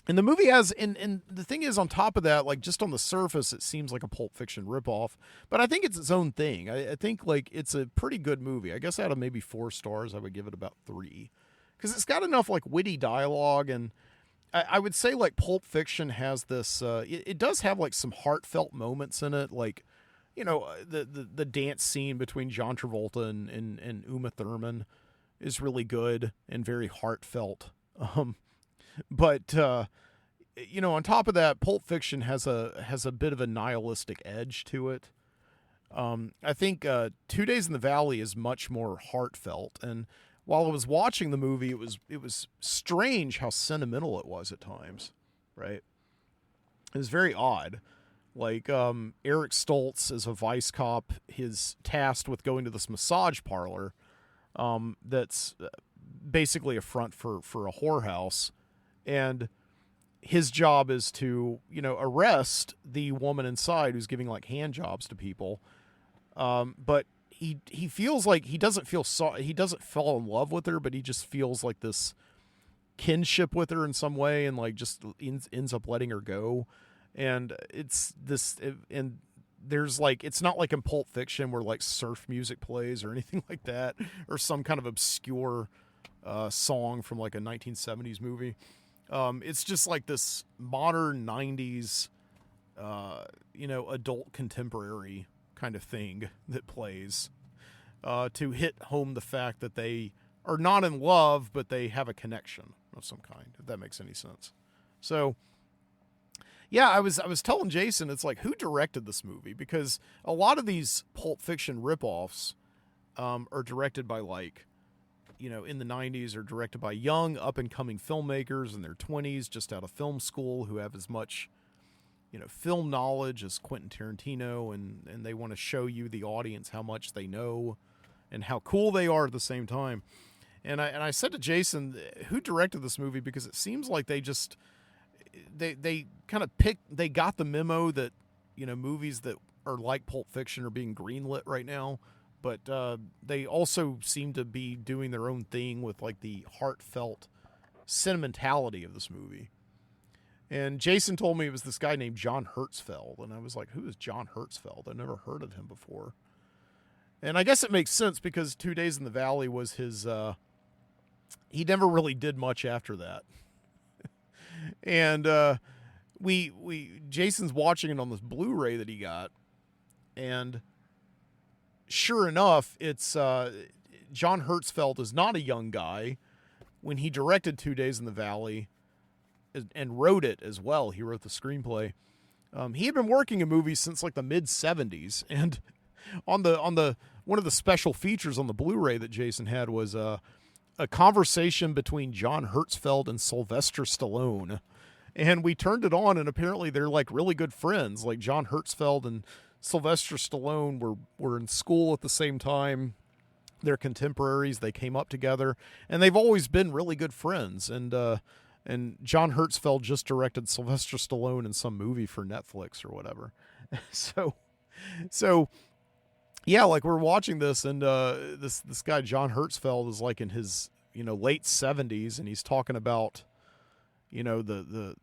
the movie has, and the thing is, on top of that, like, just on the surface, it seems like a Pulp Fiction ripoff, but I think it's its own thing. I think, like, it's a pretty good movie. I guess out of maybe 4 stars, I would give it about 3. Because it's got enough, like, witty dialogue, and I would say, like, Pulp Fiction has this, it does have, like, some heartfelt moments in it, like, the dance scene between John Travolta and Uma Thurman is really good and very heartfelt. But on top of that, Pulp Fiction has a bit of a nihilistic edge to it. I think 2 Days in the Valley is much more heartfelt, and while I was watching the movie, it was strange how sentimental it was at times, right? It was very odd. Like, Eric Stoltz is a vice cop. He's tasked with going to this massage parlor that's basically a front for a whorehouse. And his job is to, arrest the woman inside who's giving, like, hand jobs to people. But he feels like he doesn't fall in love with her, but he just feels like this kinship with her in some way, and like just ends up letting her go. And and there's like, it's not like in Pulp Fiction where like surf music plays or anything like that, or some kind of obscure song from like a 1970s movie. It's just like this modern 90s, adult contemporary kind of thing that plays to hit home the fact that they are not in love, but they have a connection of some kind, if that makes any sense. So, yeah, I was telling Jason, it's like, who directed this movie? Because a lot of these Pulp Fiction ripoffs are directed by, like, in the 90s, are directed by young, up-and-coming filmmakers in their 20s, just out of film school, who have as much, film knowledge as Quentin Tarantino, and they want to show you, the audience, how much they know and how cool they are at the same time. And I said to Jason, who directed this movie? Because it seems like they just, they kind of they got the memo that, movies that are like Pulp Fiction are being greenlit right now. But they also seem to be doing their own thing with, like, the heartfelt sentimentality of this movie. And Jason told me it was this guy named John Hertzfeld. And I was like, who is John Hertzfeld? I've never heard of him before. And I guess it makes sense because 2 Days in the Valley was his, he never really did much after that. And Jason's watching it on this Blu-ray that he got. And sure enough, it's John Hertzfeld is not a young guy. When he directed 2 Days in the Valley and wrote it as well, he wrote the screenplay. He had been working in movies since like the mid 70s, and on the one of the special features on the Blu-ray that Jason had was a conversation between John Hertzfeld and Sylvester Stallone. And we turned it on, and apparently they're like really good friends. Like, John Hertzfeld and Sylvester Stallone were in school at the same time. They're contemporaries. They came up together, and they've always been really good friends. And John Hertzfeld just directed Sylvester Stallone in some movie for Netflix or whatever. So yeah, like we're watching this, and this guy John Hertzfeld is like in his late 70s, and he's talking about the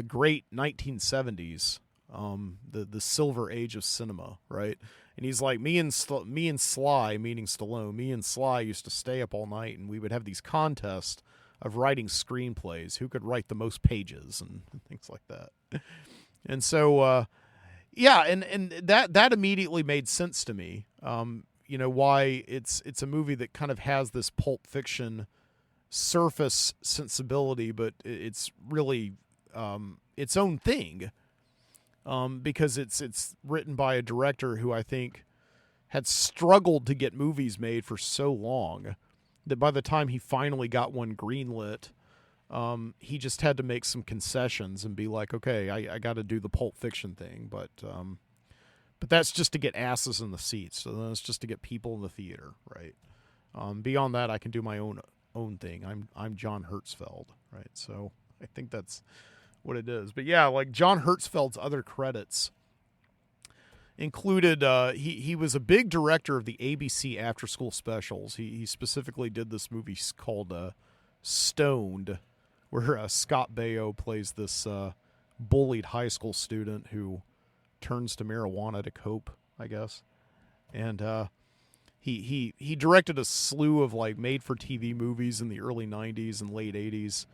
great 1970s, the silver age of cinema, right? And he's like, me and Sly, meaning Stallone, me and Sly used to stay up all night, and we would have these contests of writing screenplays, who could write the most pages and things like that. And so yeah, and that immediately made sense to me. Why it's a movie that kind of has this Pulp Fiction surface sensibility, but it's really its own thing, because it's written by a director who I think had struggled to get movies made for so long that by the time he finally got one greenlit, he just had to make some concessions and be like, okay, I got to do the Pulp Fiction thing, but that's just to get asses in the seats. So then it's just to get people in the theater, right? Beyond that, I can do my own thing. I'm John Hertzfeld, right? So I think that's what it is. But yeah, like John Hertzfeld's other credits included, he was a big director of the ABC after school specials. He specifically did this movie called Stoned, where Scott Baio plays this bullied high school student who turns to marijuana to cope, I guess. And he directed a slew of like made-for-TV movies in the early 90s and late 80s.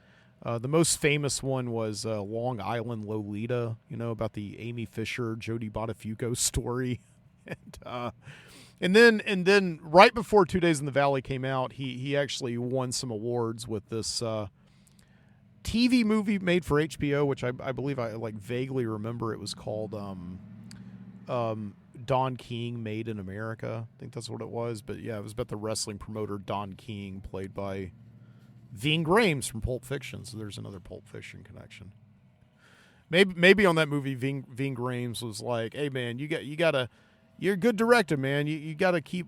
The most famous one was Long Island Lolita, about the Amy Fisher, Jodie Buttafuoco story. And then right before 2 Days in the Valley came out, he actually won some awards with this TV movie made for HBO, which I believe I like vaguely remember. It was called Don King Made in America. I think that's what it was. But yeah, it was about the wrestling promoter Don King, played by Ving Rhames from Pulp Fiction. So there's another Pulp Fiction connection. Maybe on that movie, Ving Rhames was like, "Hey man, you're a good director, man. You gotta keep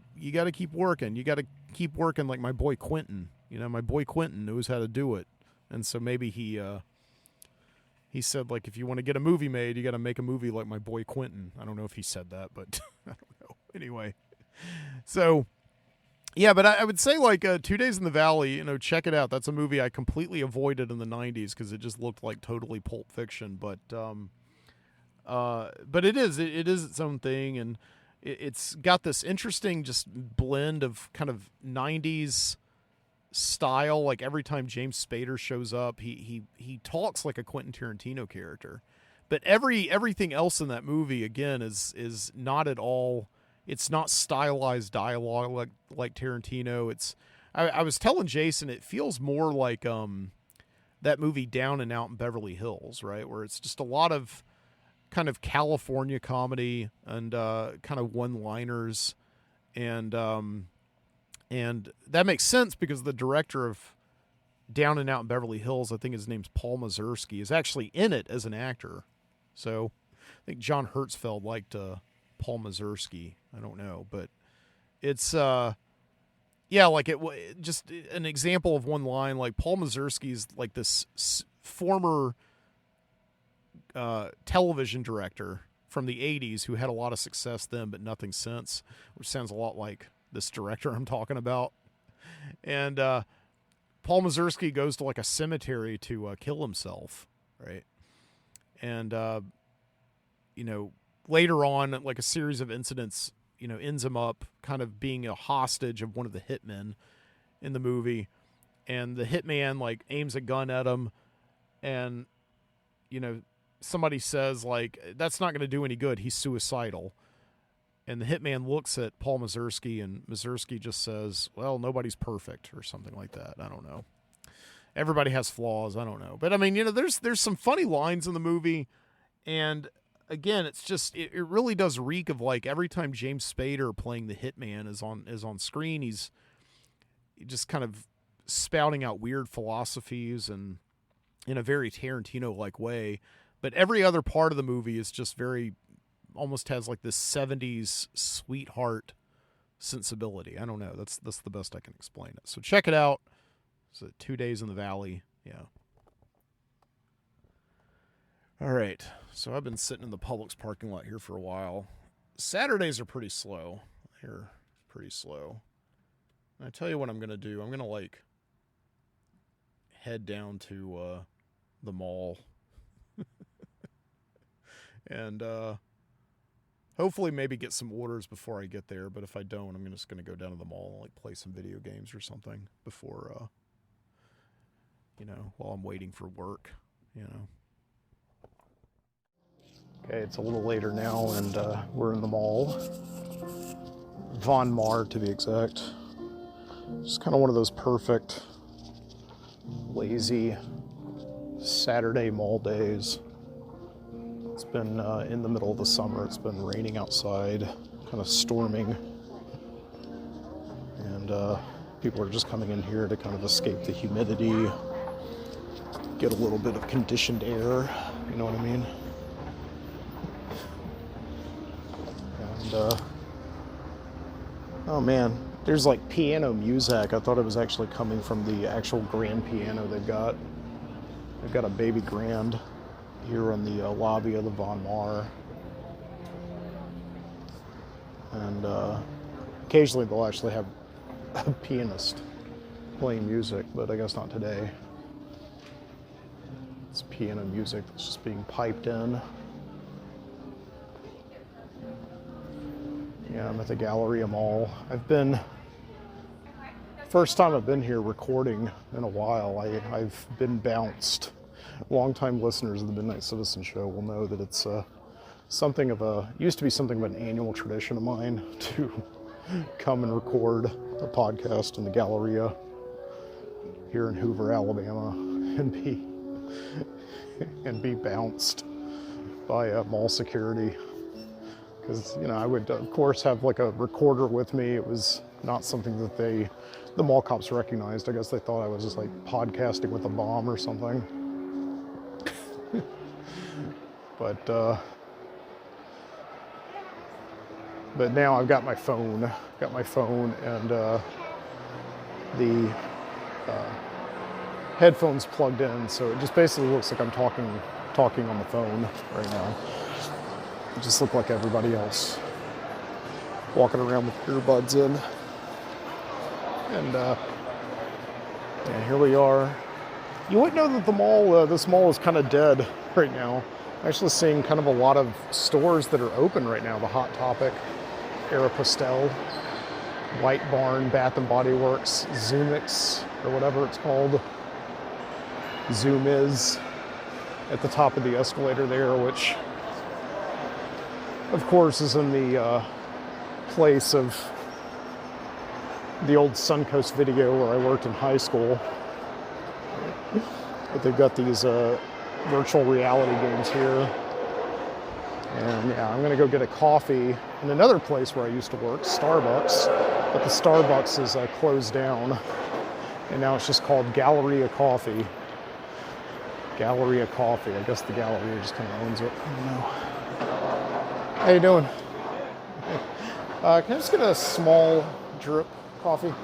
working. You gotta keep working like my boy Quentin. My boy Quentin knows how to do it." And so maybe he said, like, if you want to get a movie made, you got to make a movie like my boy Quentin. I don't know if he said that, but I don't know. Anyway, so yeah, but I would say like 2 Days in the Valley, check it out. That's a movie I completely avoided in the 90s because it just looked like totally Pulp Fiction. But it is its own thing, and it's got this interesting just blend of kind of 90s style. Like every time James Spader shows up, he talks like a Quentin Tarantino character, but everything else in that movie again is not at all. It's not stylized dialogue like Tarantino. I was telling Jason, it feels more like that movie Down and Out in Beverly Hills, right, where it's just a lot of kind of California comedy and kind of one-liners, and that makes sense because the director of Down and Out in Beverly Hills, I think his name's Paul Mazursky, is actually in it as an actor. So I think John Hertzfeld liked Paul Mazursky. I don't know, but it's yeah, like just an example of one line. Like Paul Mazursky's like this former television director from the 80s who had a lot of success then, but nothing since, which sounds a lot like this director I'm talking about. And Paul Mazursky goes to like a cemetery to kill himself, right? And later on, like a series of incidents, ends him up kind of being a hostage of one of the hitmen in the movie. And the hitman like aims a gun at him, and somebody says like, that's not going to do any good, he's suicidal. And the hitman looks at Paul Mazursky, and Mazursky just says, well, nobody's perfect, or something like that. I don't know. Everybody has flaws. I don't know. But I mean, there's some funny lines in the movie. And again, it's just, it really does reek of like every time James Spader playing the hitman is on screen, he's just kind of spouting out weird philosophies and in a very Tarantino-like way. But every other part of the movie is just very, almost has like this 70s sweetheart sensibility. I don't know. That's the best I can explain it. So check it out. It's 2 Days in the Valley. Yeah. All right. So I've been sitting in the Publix parking lot here for a while. Saturdays are pretty slow. They're pretty slow. And I tell you what I'm going to do. I'm going to, like, head down to the mall. And hopefully maybe get some orders before I get there. But if I don't, I'm just going to go down to the mall and, like, play some video games or something before, you know, while I'm waiting for work, you know. Okay, it's a little later now, and we're in the mall. Von Maur, to be exact. Just kind of one of those perfect, lazy Saturday mall days. It's been in the middle of the summer. It's been raining outside, kind of storming. And people are just coming in here to kind of escape the humidity, get a little bit of conditioned air, you know what I mean? And, oh man, there's like piano music. I thought it was actually coming from the actual grand piano they've got. They've got a baby grand here in the lobby of the Von Maur. And occasionally they'll actually have a pianist playing music, but I guess not today. It's piano music that's just being piped in. Yeah, I'm at the Galleria Mall. First time I've been here recording in a while. I've been bounced. Longtime listeners of the Midnight Citizen Show will know that it's used to be something of an annual tradition of mine to come and record a podcast in the Galleria here in Hoover, Alabama, and be bounced by mall security. Because, you know, I would, of course, have like a recorder with me. It was not something that the mall cops recognized. I guess they thought I was just like podcasting with a bomb or something. But now I've got my phone. And the headphones plugged in, so it just basically looks like I'm talking on the phone right now. I just look like everybody else, walking around with earbuds in. And yeah, here we are. You wouldn't know that the mall, this mall is kind of dead right now. I'm actually seeing kind of a lot of stores that are open right now. The Hot Topic, Aeropostale, White Barn, Bath and Body Works, Zoomix, or whatever it's called. Zoom is at the top of the escalator there, which of course is in the place of the old Suncoast Video where I worked in high school. But they've got these virtual reality games here. And yeah, I'm gonna go get a coffee in another place where I used to work, Starbucks. But the Starbucks is closed down. And now it's just called Galleria Coffee. Galleria Coffee. I guess the Galleria just kind of owns it. I don't know. How you doing? Can I just get a small drip coffee?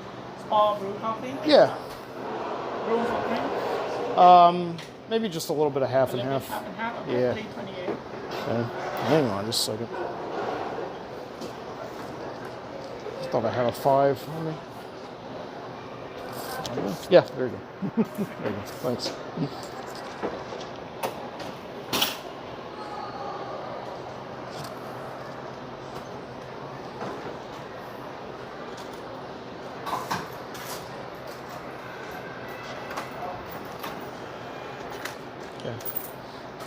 Small brew coffee? Yeah. Room for cream? Maybe just a little bit of half and half. Half and half? Okay, Yeah. $3.28. Okay. Hang on just a second. Thought I had a 5 on me. Yeah, there you go. There you go. Thanks.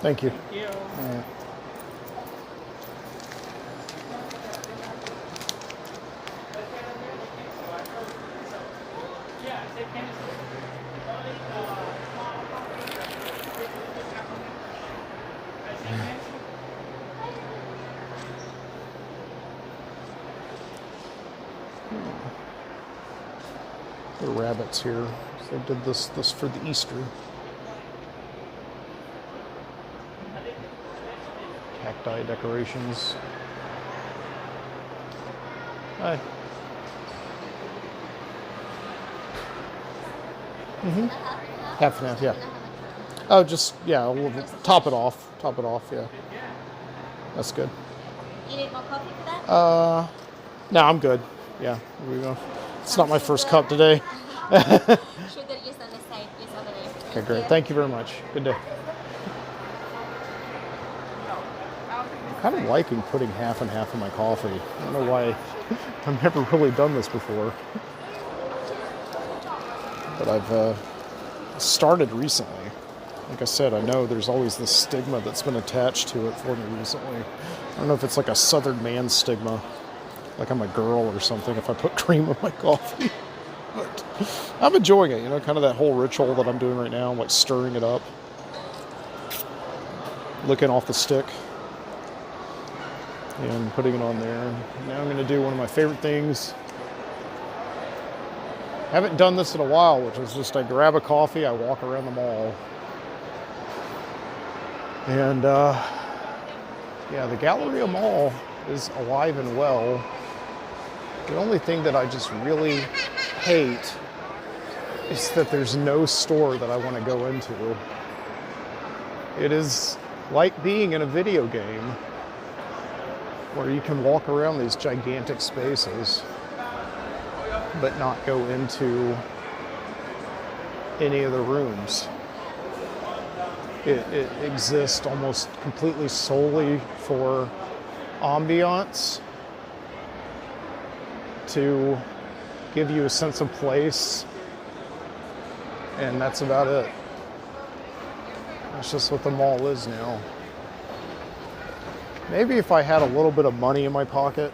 Thank you. Thank you. All right. The rabbits here. So they did this for the Easter. Cacti decorations. Hi. Half and half, yeah. Oh, just, yeah, we'll top it off. Top it off, yeah. That's good. You need more coffee for that? No, I'm good. Yeah, here we go. It's not my first cup today. Sugar is on the side, is over there. Okay, great. Thank you very much. Good day. I'm kind of liking putting half and half in my coffee. I don't know why. I've never really done this before. But I've started recently. Like I said, I know there's always this stigma that's been attached to it for me recently. I don't know if it's like a Southern man stigma, like I'm a girl or something if I put cream in my coffee. But I'm enjoying it, you know, kind of that whole ritual that I'm doing right now, like stirring it up, licking off the stick, and putting it on there. Now I'm going to do one of my favorite things. Haven't done this in a while, which is just I grab a coffee, I walk around the mall. And yeah, the Galleria Mall is alive and well. The only thing that I just really hate is that there's no store that I want to go into. It is like being in a video game where you can walk around these gigantic spaces but not go into any of the rooms. It exists almost completely solely for ambiance, to give you a sense of place, and that's about it. That's just what the mall is now. Maybe if I had a little bit of money in my pocket,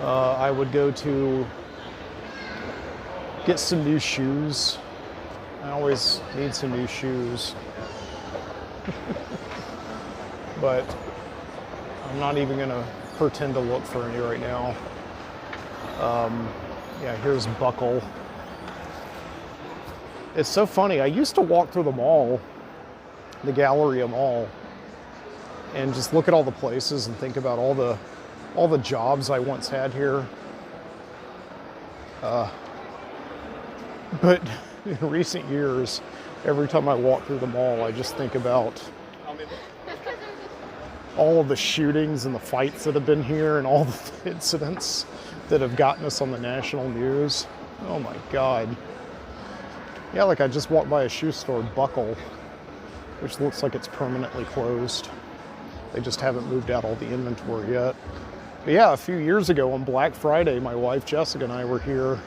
I would go to get some new shoes. I always need some new shoes. But I'm not even gonna pretend to look for any right now. Yeah, here's Buckle. It's so funny. I used to walk through the mall, the Galleria Mall, and just look at all the places and think about all the jobs I once had here. But in recent years, every time I walk through the mall, I just think about all of the shootings and the fights that have been here and all the incidents that have gotten us on the national news. Oh my God. Yeah, like I just walked by a shoe store, Buckle, which looks like it's permanently closed. They just haven't moved out all the inventory yet. But yeah, a few years ago on Black Friday, my wife Jessica and I were here.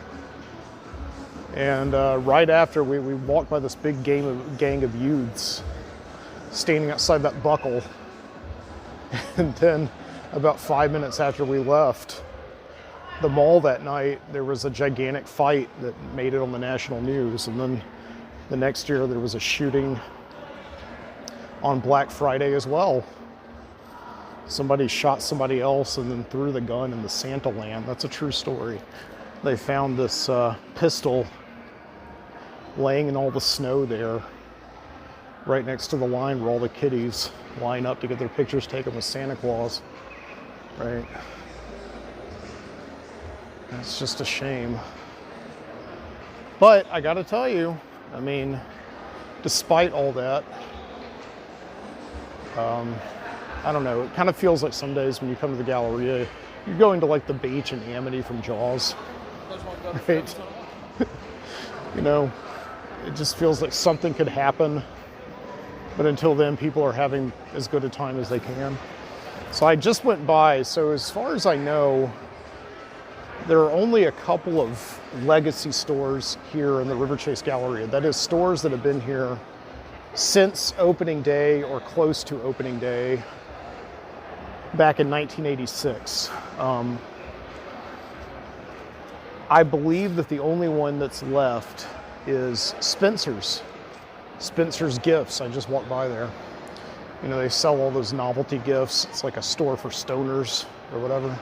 And right after we walked by this big gang of youths standing outside that Buckle. And then about 5 minutes after we left the mall that night, there was a gigantic fight that made it on the national news. And then the next year there was a shooting on Black Friday as well. Somebody shot somebody else and then threw the gun in the Santa land. That's a true story. They found this pistol laying in all the snow there, right next to the line where all the kiddies line up to get their pictures taken with Santa Claus, right? It's just a shame. But I gotta tell you, I mean, despite all that, I don't know, it kind of feels like some days when you come to the Galleria, you're going to like the beach in Amity from Jaws, right? You know, it just feels like something could happen, but until then, people are having as good a time as they can. So I just went by, so as far as I know, there are only a couple of legacy stores here in the River Chase Galleria. That is, stores that have been here since opening day or close to opening day back in 1986. I believe that the only one that's left is Spencer's. Spencer's Gifts. I just walked by there. You know, they sell all those novelty gifts. It's like a store for stoners or whatever.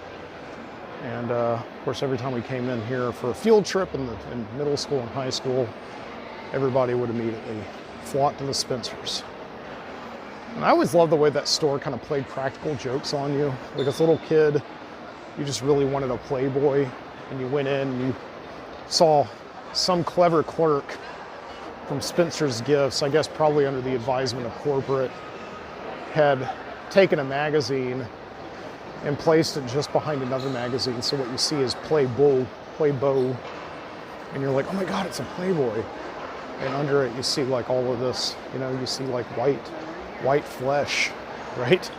And of course, every time we came in here for a field trip in middle school and high school, everybody would immediately flock to the Spencer's. And I always loved the way that store kind of played practical jokes on you. Like as a little kid, you just really wanted a Playboy, and you went in and you saw some clever clerk from Spencer's Gifts, I guess probably under the advisement of corporate, had taken a magazine and placed it just behind another magazine. So what you see is Playboy, and you're like, oh my God, it's a Playboy. And under it, you see like all of this, you know, you see like white flesh, right?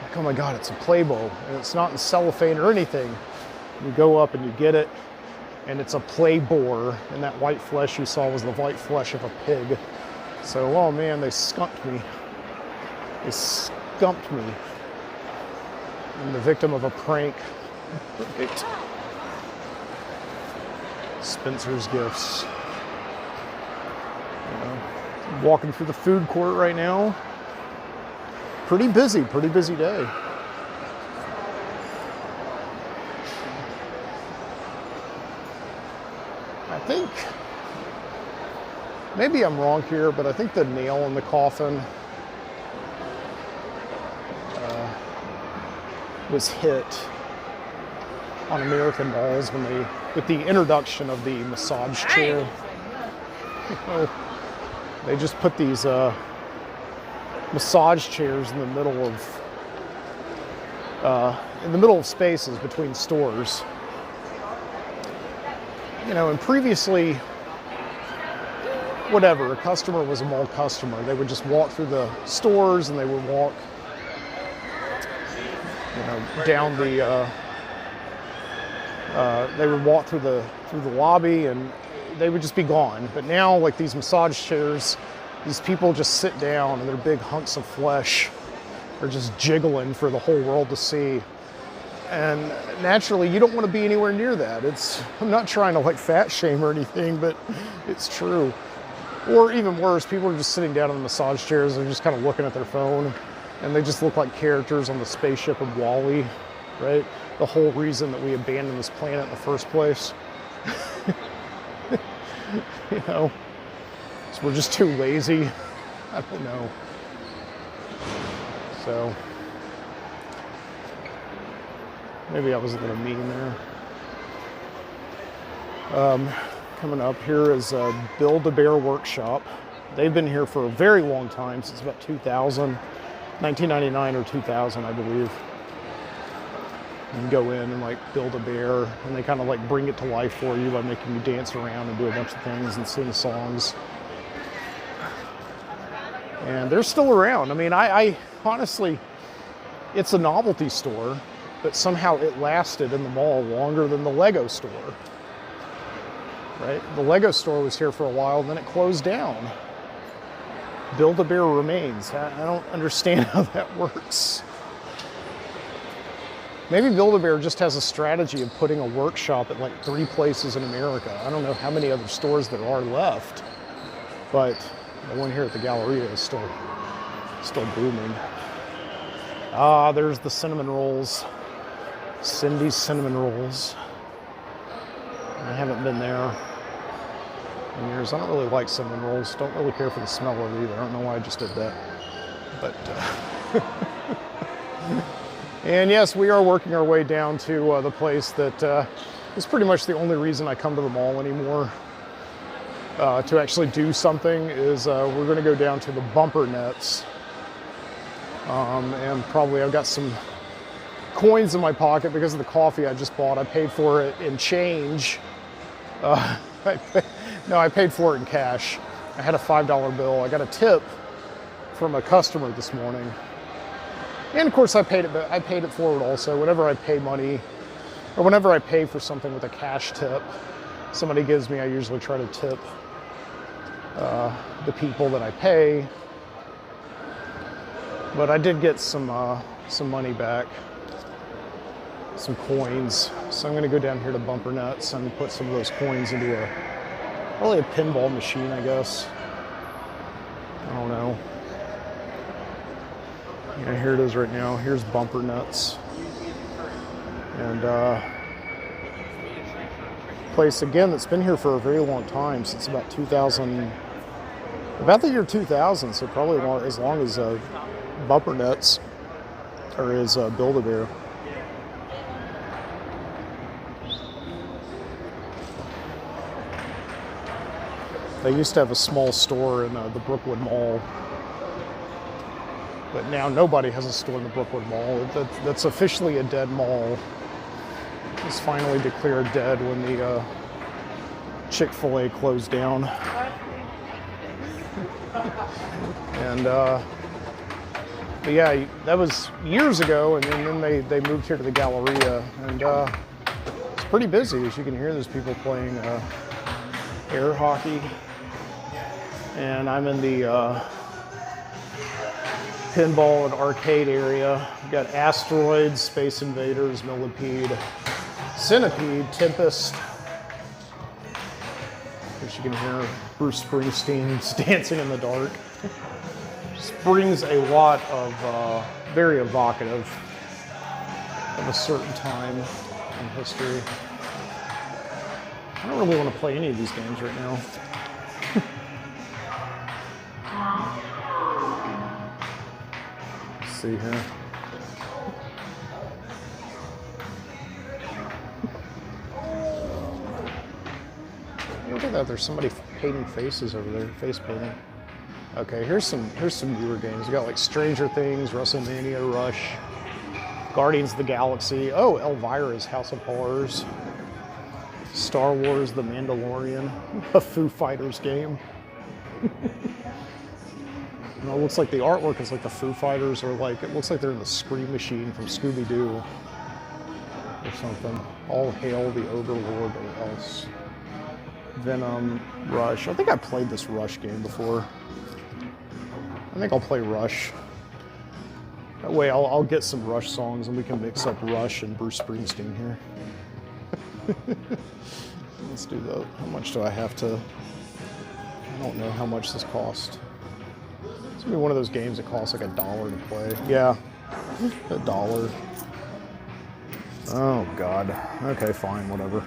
Like, oh my God, it's a Playboy. And it's not in cellophane or anything. You go up and you get it, and it's a Playboy, and that white flesh you saw was the white flesh of a pig. So, oh man, they skunked me. They skumped me. I'm the victim of a prank. Right. Spencer's Gifts. Walking through the food court right now. Pretty busy day. I think, maybe I'm wrong here, but I think the nail in the coffin was hit on American Balls with the introduction of the massage chair. They just put these massage chairs in the middle of spaces between stores. You know, and previously, whatever, a customer was a mall customer. They would just walk through the stores and they would walk, you know, down the. They would walk through the lobby and they would just be gone. But now, like these massage chairs, these people just sit down and their big hunks of flesh are just jiggling for the whole world to see. And naturally, you don't want to be anywhere near that. I'm not trying to like fat shame or anything, but it's true. Or even worse, people are just sitting down in the massage chairs and just kind of looking at their phone, and they just look like characters on the spaceship of WALL-E, right? The whole reason that we abandoned this planet in the first place. You know, so we're just too lazy. I don't know. So maybe I was a little mean there. Coming up here is Build-A-Bear Workshop. They've been here for a very long time, since about 2000, 1999 or 2000, I believe. You can go in and like build a bear, and they kind of like bring it to life for you by making you dance around and do a bunch of things and sing songs. And they're still around. I mean, I honestly, it's a novelty store, but somehow it lasted in the mall longer than the Lego store. Right? The Lego store was here for a while, and then it closed down. Build-A-Bear remains. I don't understand how that works. Maybe Build-A-Bear just has a strategy of putting a workshop at like 3 places in America. I don't know how many other stores there are left, but the one here at the Galleria is still booming. Ah, there's the cinnamon rolls. Cindy's Cinnamon Rolls. I haven't been there in years. I don't really like cinnamon rolls. Don't really care for the smell of it either. I don't know why I just did that. But and yes, we are working our way down to the place that is pretty much the only reason I come to the mall anymore. To actually do something is we're going to go down to the Bumper Nets. And probably I've got some coins in my pocket because of the coffee I just bought. I paid for it in change. No, I paid for it in cash. I had a $5 bill. I got a tip from a customer this morning. And of course I paid it forward also. Whenever I pay money, or whenever I pay for something with a cash tip somebody gives me, I usually try to tip the people that I pay. But I did get some money back, some coins. So I'm going to go down here to Bumper Nuts and put some of those coins into probably a pinball machine, I guess. I don't know. Yeah, here it is right now. Here's Bumper Nuts. And place again that's been here for a very long time, since about 2000, about the year 2000, so probably as long as Bumper Nuts or is Build-A-Bear. They used to have a small store in the Brookwood Mall. But now nobody has a store in the Brookwood Mall. That's officially a dead mall. It was finally declared dead when the Chick-fil-A closed down. And but yeah, that was years ago, and then they moved here to the Galleria, and it's pretty busy. As you can hear, there's people playing air hockey, and I'm in the pinball and arcade area. We've got Asteroids, Space Invaders, Millipede, Centipede, Tempest. As you can hear, Bruce Springsteen's Dancing in the Dark. Just brings a lot of very evocative of a certain time in history. I don't really want to play any of these games right now. Let's see here. Look at that, there's somebody painting faces over there, face painting. Okay, here's some newer games. We got like Stranger Things, WrestleMania, Rush, Guardians of the Galaxy. Oh, Elvira's House of Horrors. Star Wars, The Mandalorian, a Foo Fighters game. It looks like the artwork is like the Foo Fighters, or like, it looks like they're in the Scream Machine from Scooby-Doo or something. All hail the Overlord or else. Venom, Rush. I think I played this Rush game before. I think I'll play Rush. That way I'll get some Rush songs and we can mix up Rush and Bruce Springsteen here. Let's do that. How much do I have to... I don't know how much this cost. It's gonna be one of those games that costs like $1 to play. Yeah, $1. Oh God. Okay, fine, whatever.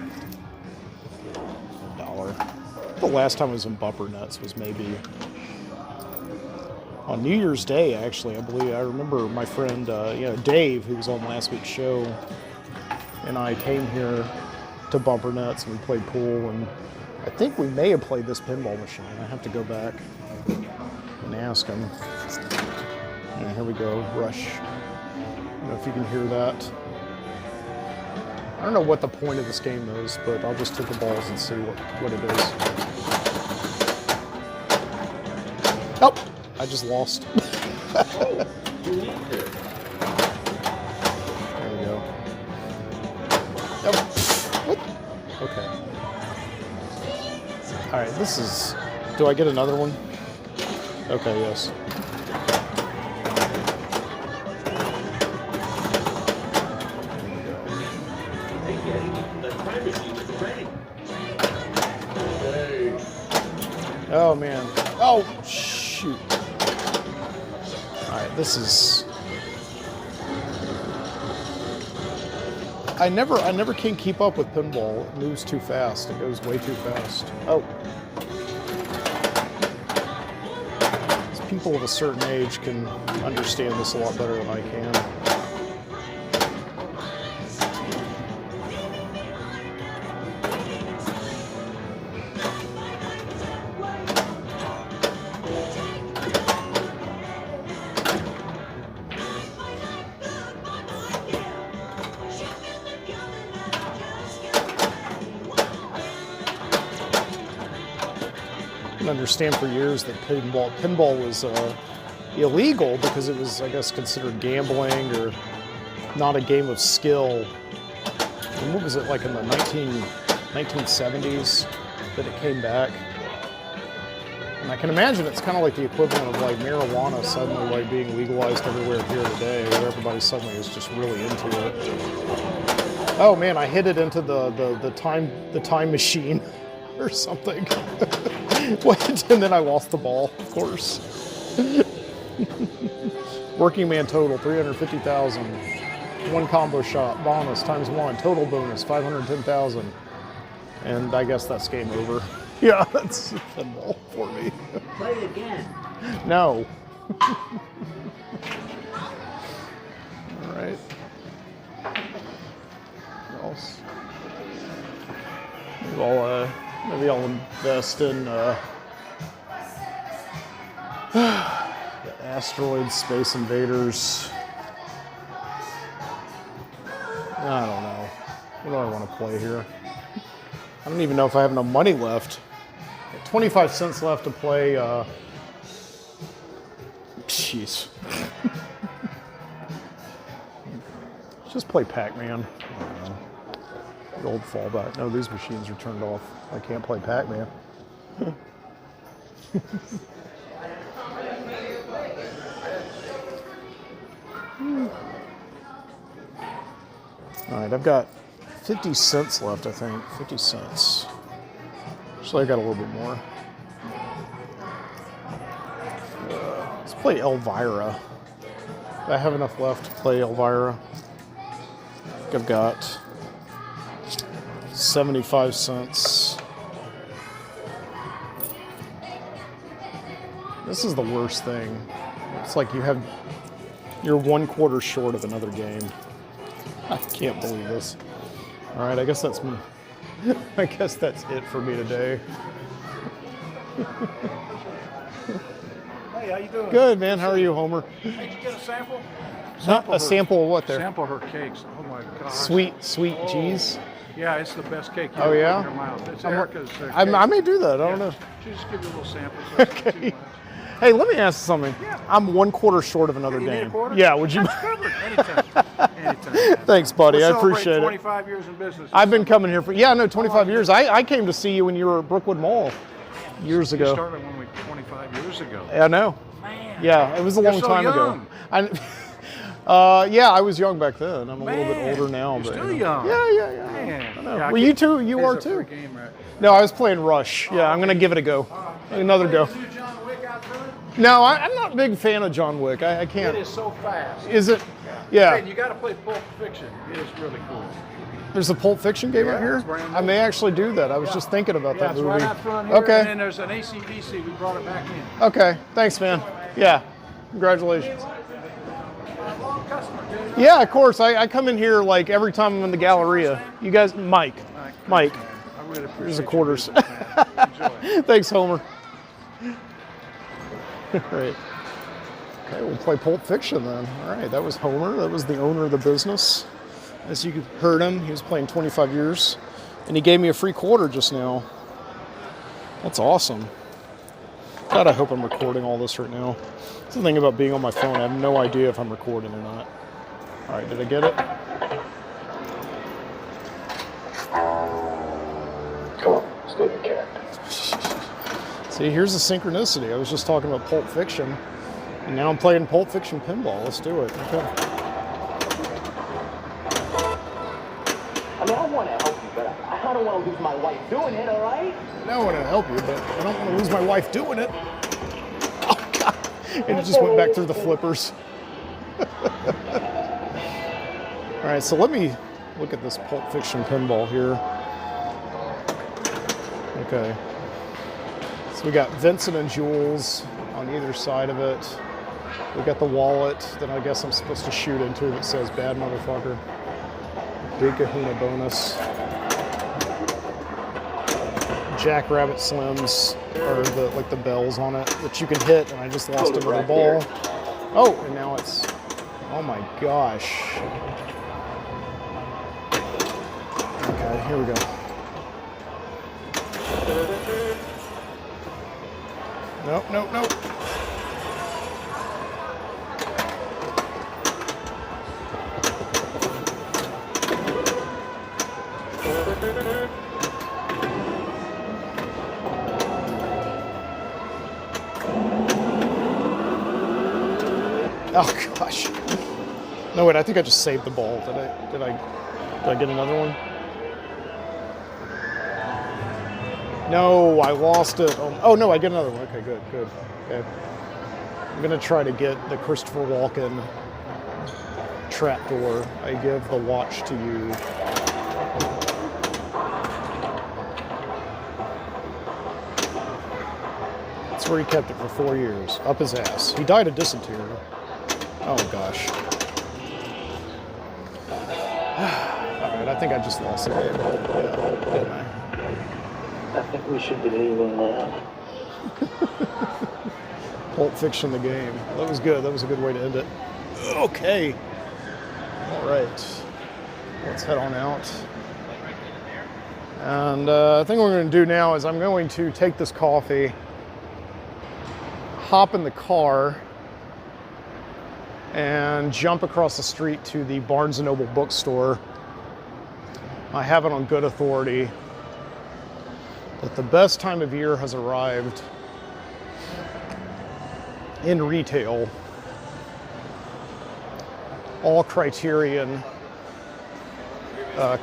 $1. The last time I was in Bumper Nuts was maybe on New Year's Day, actually, I believe. I remember my friend, Dave, who was on last week's show, and I came here to Bumper Nuts and we played pool, and I think we may have played this pinball machine. I have to go back and ask him. And here we go, Rush. I don't know if you can hear that. I don't know what the point of this game is, but I'll just take the balls and see what it is. Oh, I just lost. There we go. Oh, what? Okay. All right, this is... Do I get another one? Okay, yes. Oh man. Oh shoot. Alright, this is... I never can keep up with pinball. It moves too fast. It goes way too fast. Oh. People of a certain age can understand this a lot better than I can. Understand for years that pinball was illegal because it was, I guess, considered gambling or not a game of skill. And what was it, like in the 1970s that it came back? And I can imagine it's kind of like the equivalent of like marijuana suddenly like being legalized everywhere here today, where everybody suddenly is just really into it. Oh man, I hit it into the time machine or something. What? And then I lost the ball, of course. Working man total, 350,000. One combo shot, bonus, times one. Total bonus, 510,000. And I guess that's game over. Yeah, that's pinball for me. Play it again. No. All right. What else? Maybe I'll invest in Asteroid Space Invaders. I don't know. What do I want to play here? I don't even know if I have enough money left. 25 cents left to play. Jeez. Just play Pac-Man. The old fallback. No, these machines are turned off. I can't play Pac-Man. All right, I've got 50 cents left, I think. 50 cents. Actually, I got a little bit more. Let's play Elvira. Do I have enough left to play Elvira? I think I've got 75 cents. This is the worst thing. It's like you're 1/4 short of another game. I can't believe this. All right, I guess that's me. I guess that's it for me today. Hey, how you doing? Good, man. How are you, Homer? Hey, did you get a sample? A sample of what there? Sample her cakes. Oh my gosh. Sweet Oh. cheese. Yeah, it's the best cake you Oh, ever yeah? put in your mouth. It's Erica's I may do that. I don't know. She just give you a little sample. So it's not too Okay. much. Hey, let me ask you something. Yeah. I'm 1/4 short of another You need a game. quarter? Yeah, would you? That's covered. Anytime. Anytime. Thanks, buddy. We'll I appreciate celebrate it. 25 years in business. I've been coming here for 25 years. I came to see you when you were at Brookwood Mall years You ago. started when we 25 years ago. I know. Man. Yeah, it was a long You're so time young. ago. Yeah, I was young back then. I'm a little bit Man, older now. you're but still young. Yeah. Man. I know. Yeah, I Well, you can't- too. You There's are a too. free game, right? No, I was playing Rush. Yeah, I'm gonna give it a go. Another go. Is it John Wick out front? No, I'm not a big fan of John Wick. I can't. It is so fast. Is it? Hey, Yeah. you got to play Pulp Fiction. It is really cool. There's a Pulp Fiction game Yeah, out here. it's brand new. I may actually do that. I was just thinking about Yeah, that it's movie. right out front here. Okay. And then there's an AC/DC. We brought it back in. Okay. Thanks, man. Yeah. Congratulations. Long customer, dude. Yeah, of course. I come in here like every time I'm in the Galleria. You guys, Mike. Mike. I really appreciate Here's the your quarters. business, man. Enjoy. Thanks, Homer. All right. Okay, we'll play Pulp Fiction then. All right, that was Homer. That was the owner of the business. As you heard him, he was playing 25 years, and he gave me a free quarter just now. That's awesome. God, I hope I'm recording all this right now. That's the thing about being on my phone. I have no idea if I'm recording or not. All right, did I get it? Come on, stay in character. See, here's the synchronicity. I was just talking about Pulp Fiction, and now I'm playing Pulp Fiction pinball. Let's do it. Okay. I mean, I want to help you, but I don't want to lose my wife doing it, all right? I want to help you, but I don't want to lose my wife doing it. Oh, God. And it just went back through the flippers. All right, so let me look at this Pulp Fiction pinball here. Okay. So we got Vincent and Jules on either side of it. We got the wallet that I guess I'm supposed to shoot into that says bad motherfucker. Big Kahuna bonus. Jackrabbit Slims, or the bells on it that you can hit, and I just lost another ball. Oh, and now it's, oh my gosh. Okay, here we go. Nope. Oh gosh. No wait, I think I just saved the ball. Did I get another one? No, I lost it. Oh no, I get another one. Okay, good. Okay. I'm gonna try to get the Christopher Walken trapdoor. I give the watch to you. That's where he kept it for 4 years. Up his ass. He died of dysentery. Oh gosh. Alright, I think I just lost the game. Yeah, didn't I? I think we should be leaving now. Pulp Fiction the game. That was good. That was a good way to end it. Okay. All right. Let's head on out. And I think what we're going to do now is I'm going to take this coffee, hop in the car, and jump across the street to the Barnes & Noble bookstore. I have it on good authority that the best time of year has arrived in retail. All Criterion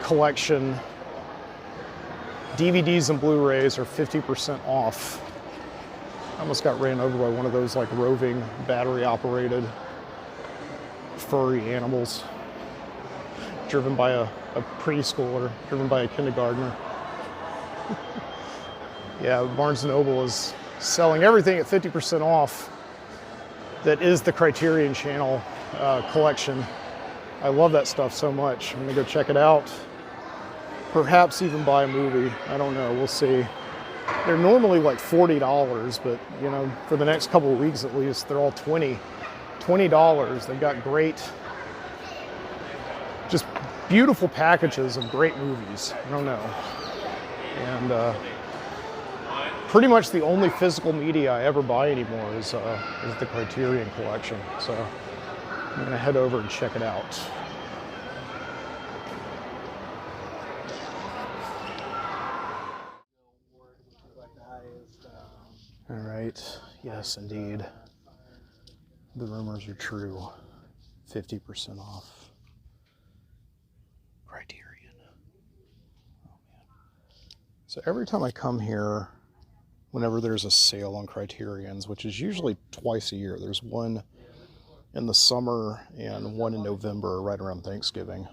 collection DVDs and Blu-rays are 50% off. I almost got ran over by one of those like roving battery-operated furry animals, driven by a preschooler, driven by a kindergartner. Yeah, Barnes & Noble is selling everything at 50% off that is the Criterion Channel collection. I love that stuff so much. I'm gonna go check it out. Perhaps even buy a movie. I don't know, we'll see. They're normally like $40, but you know, for the next couple of weeks at least, they're all $20. They've got great, just beautiful packages of great movies. I don't know. And pretty much the only physical media I ever buy anymore is the Criterion collection. So I'm gonna head over and check it out. All right, yes, indeed. The rumors are true. 50% off. Criterion. Oh, man. So every time I come here, whenever there's a sale on Criterions, which is usually twice a year, there's one in the summer and one in November, right around Thanksgiving.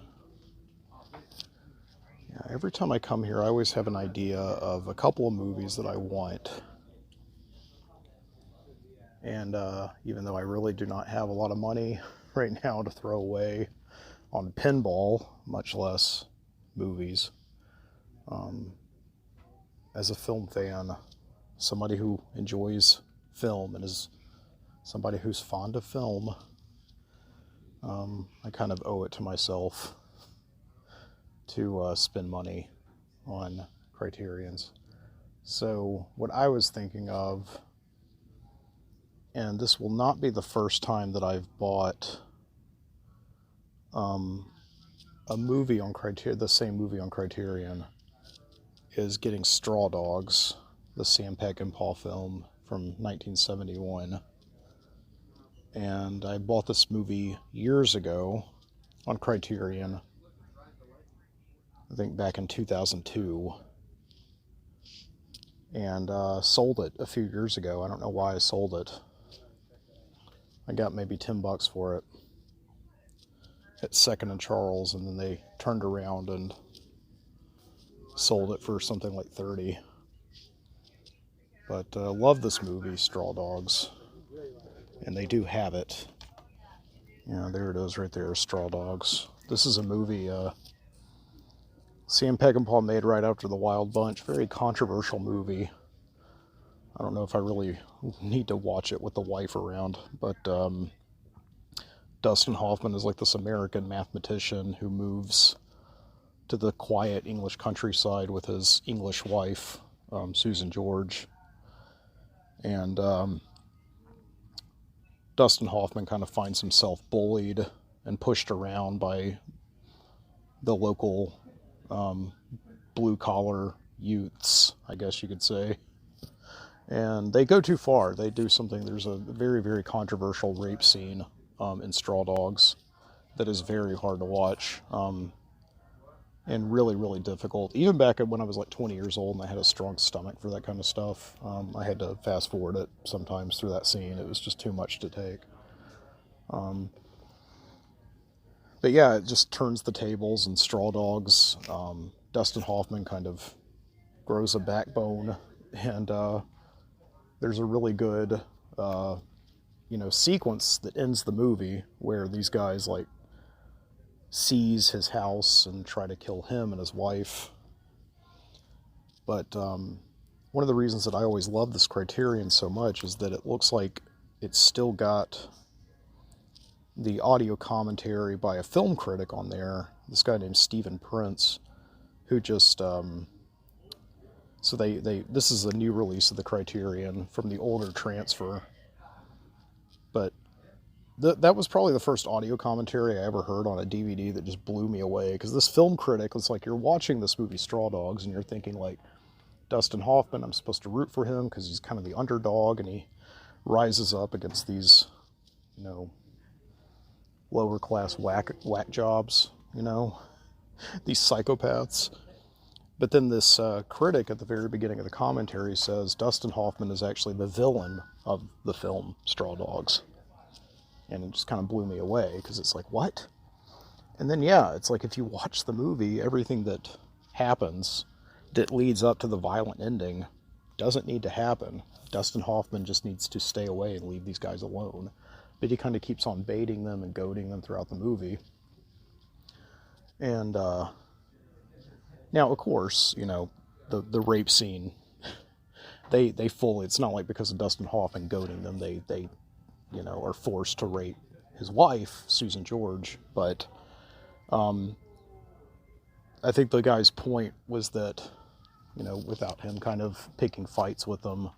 Yeah, every time I come here, I always have an idea of a couple of movies that I want. And even though I really do not have a lot of money right now to throw away on pinball, much less movies, as a film fan, somebody who enjoys film and is somebody who's fond of film, I kind of owe it to myself to spend money on Criterions. So what I was thinking of, and this will not be the first time that I've bought a movie on Criterion, the same movie on Criterion, is getting Straw Dogs, the Sam Peckinpah film from 1971. And I bought this movie years ago on Criterion, I think back in 2002, and sold it a few years ago. I don't know why I sold it. I got maybe $10 for it at Second and Charles, and then they turned around and sold it for something like $30. But love this movie, Straw Dogs, and they do have it. Yeah, there it is right there, Straw Dogs. This is a movie Sam Peckinpah made right after The Wild Bunch. Very controversial movie. I don't know if I really need to watch it with the wife around, but Dustin Hoffman is like this American mathematician who moves to the quiet English countryside with his English wife, Susan George. And Dustin Hoffman kind of finds himself bullied and pushed around by the local blue-collar youths, I guess you could say. And they go too far. They do something. There's a very, very controversial rape scene in Straw Dogs that is very hard to watch and really, really difficult. Even back when I was like 20 years old and I had a strong stomach for that kind of stuff, I had to fast forward it sometimes through that scene. It was just too much to take. But yeah, it just turns the tables, and Straw Dogs, Dustin Hoffman kind of grows a backbone, and there's a really good, sequence that ends the movie where these guys like seize his house and try to kill him and his wife. But one of the reasons that I always love this Criterion so much is that it looks like it's still got the audio commentary by a film critic on there, this guy named Stephen Prince, who just, so this is a new release of the Criterion from the older transfer, but that was probably the first audio commentary I ever heard on a DVD that just blew me away, because this film critic was like, you're watching this movie Straw Dogs, and you're thinking like, Dustin Hoffman, I'm supposed to root for him because he's kind of the underdog, and he rises up against these, you know, lower class whack jobs, you know, these psychopaths. But then this critic at the very beginning of the commentary says Dustin Hoffman is actually the villain of the film Straw Dogs. And it just kind of blew me away, because it's like, what? And then, yeah, it's like if you watch the movie, everything that happens that leads up to the violent ending doesn't need to happen. Dustin Hoffman just needs to stay away and leave these guys alone. But he kind of keeps on baiting them and goading them throughout the movie. And now, of course, you know, the rape scene, they fully, it's not like because of Dustin Hoffman goading them, they you know, are forced to rape his wife, Susan George. But I think the guy's point was that, you know, without him kind of picking fights with them,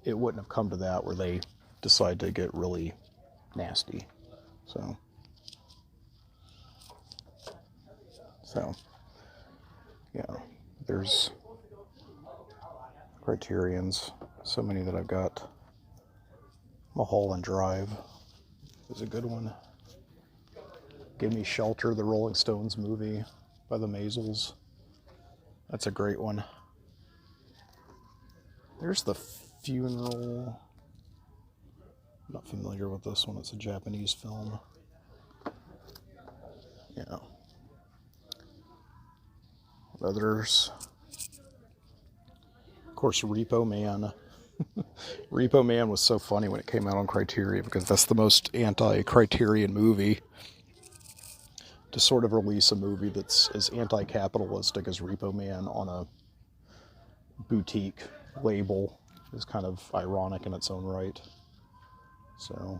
it wouldn't have come to that where they decide to get really nasty. So yeah, there's Criterions, so many that I've got. Mulholland Drive is a good one. Give Me Shelter, the Rolling Stones movie by the Maisels. That's a great one. There's The Funeral. I'm not familiar with this one. It's a Japanese film. Yeah. Others. Of course, Repo Man. Repo Man was so funny when it came out on Criterion, because that's the most anti-Criterion movie to sort of release a movie that's as anti-capitalistic as Repo Man on a boutique label is kind of ironic in its own right. So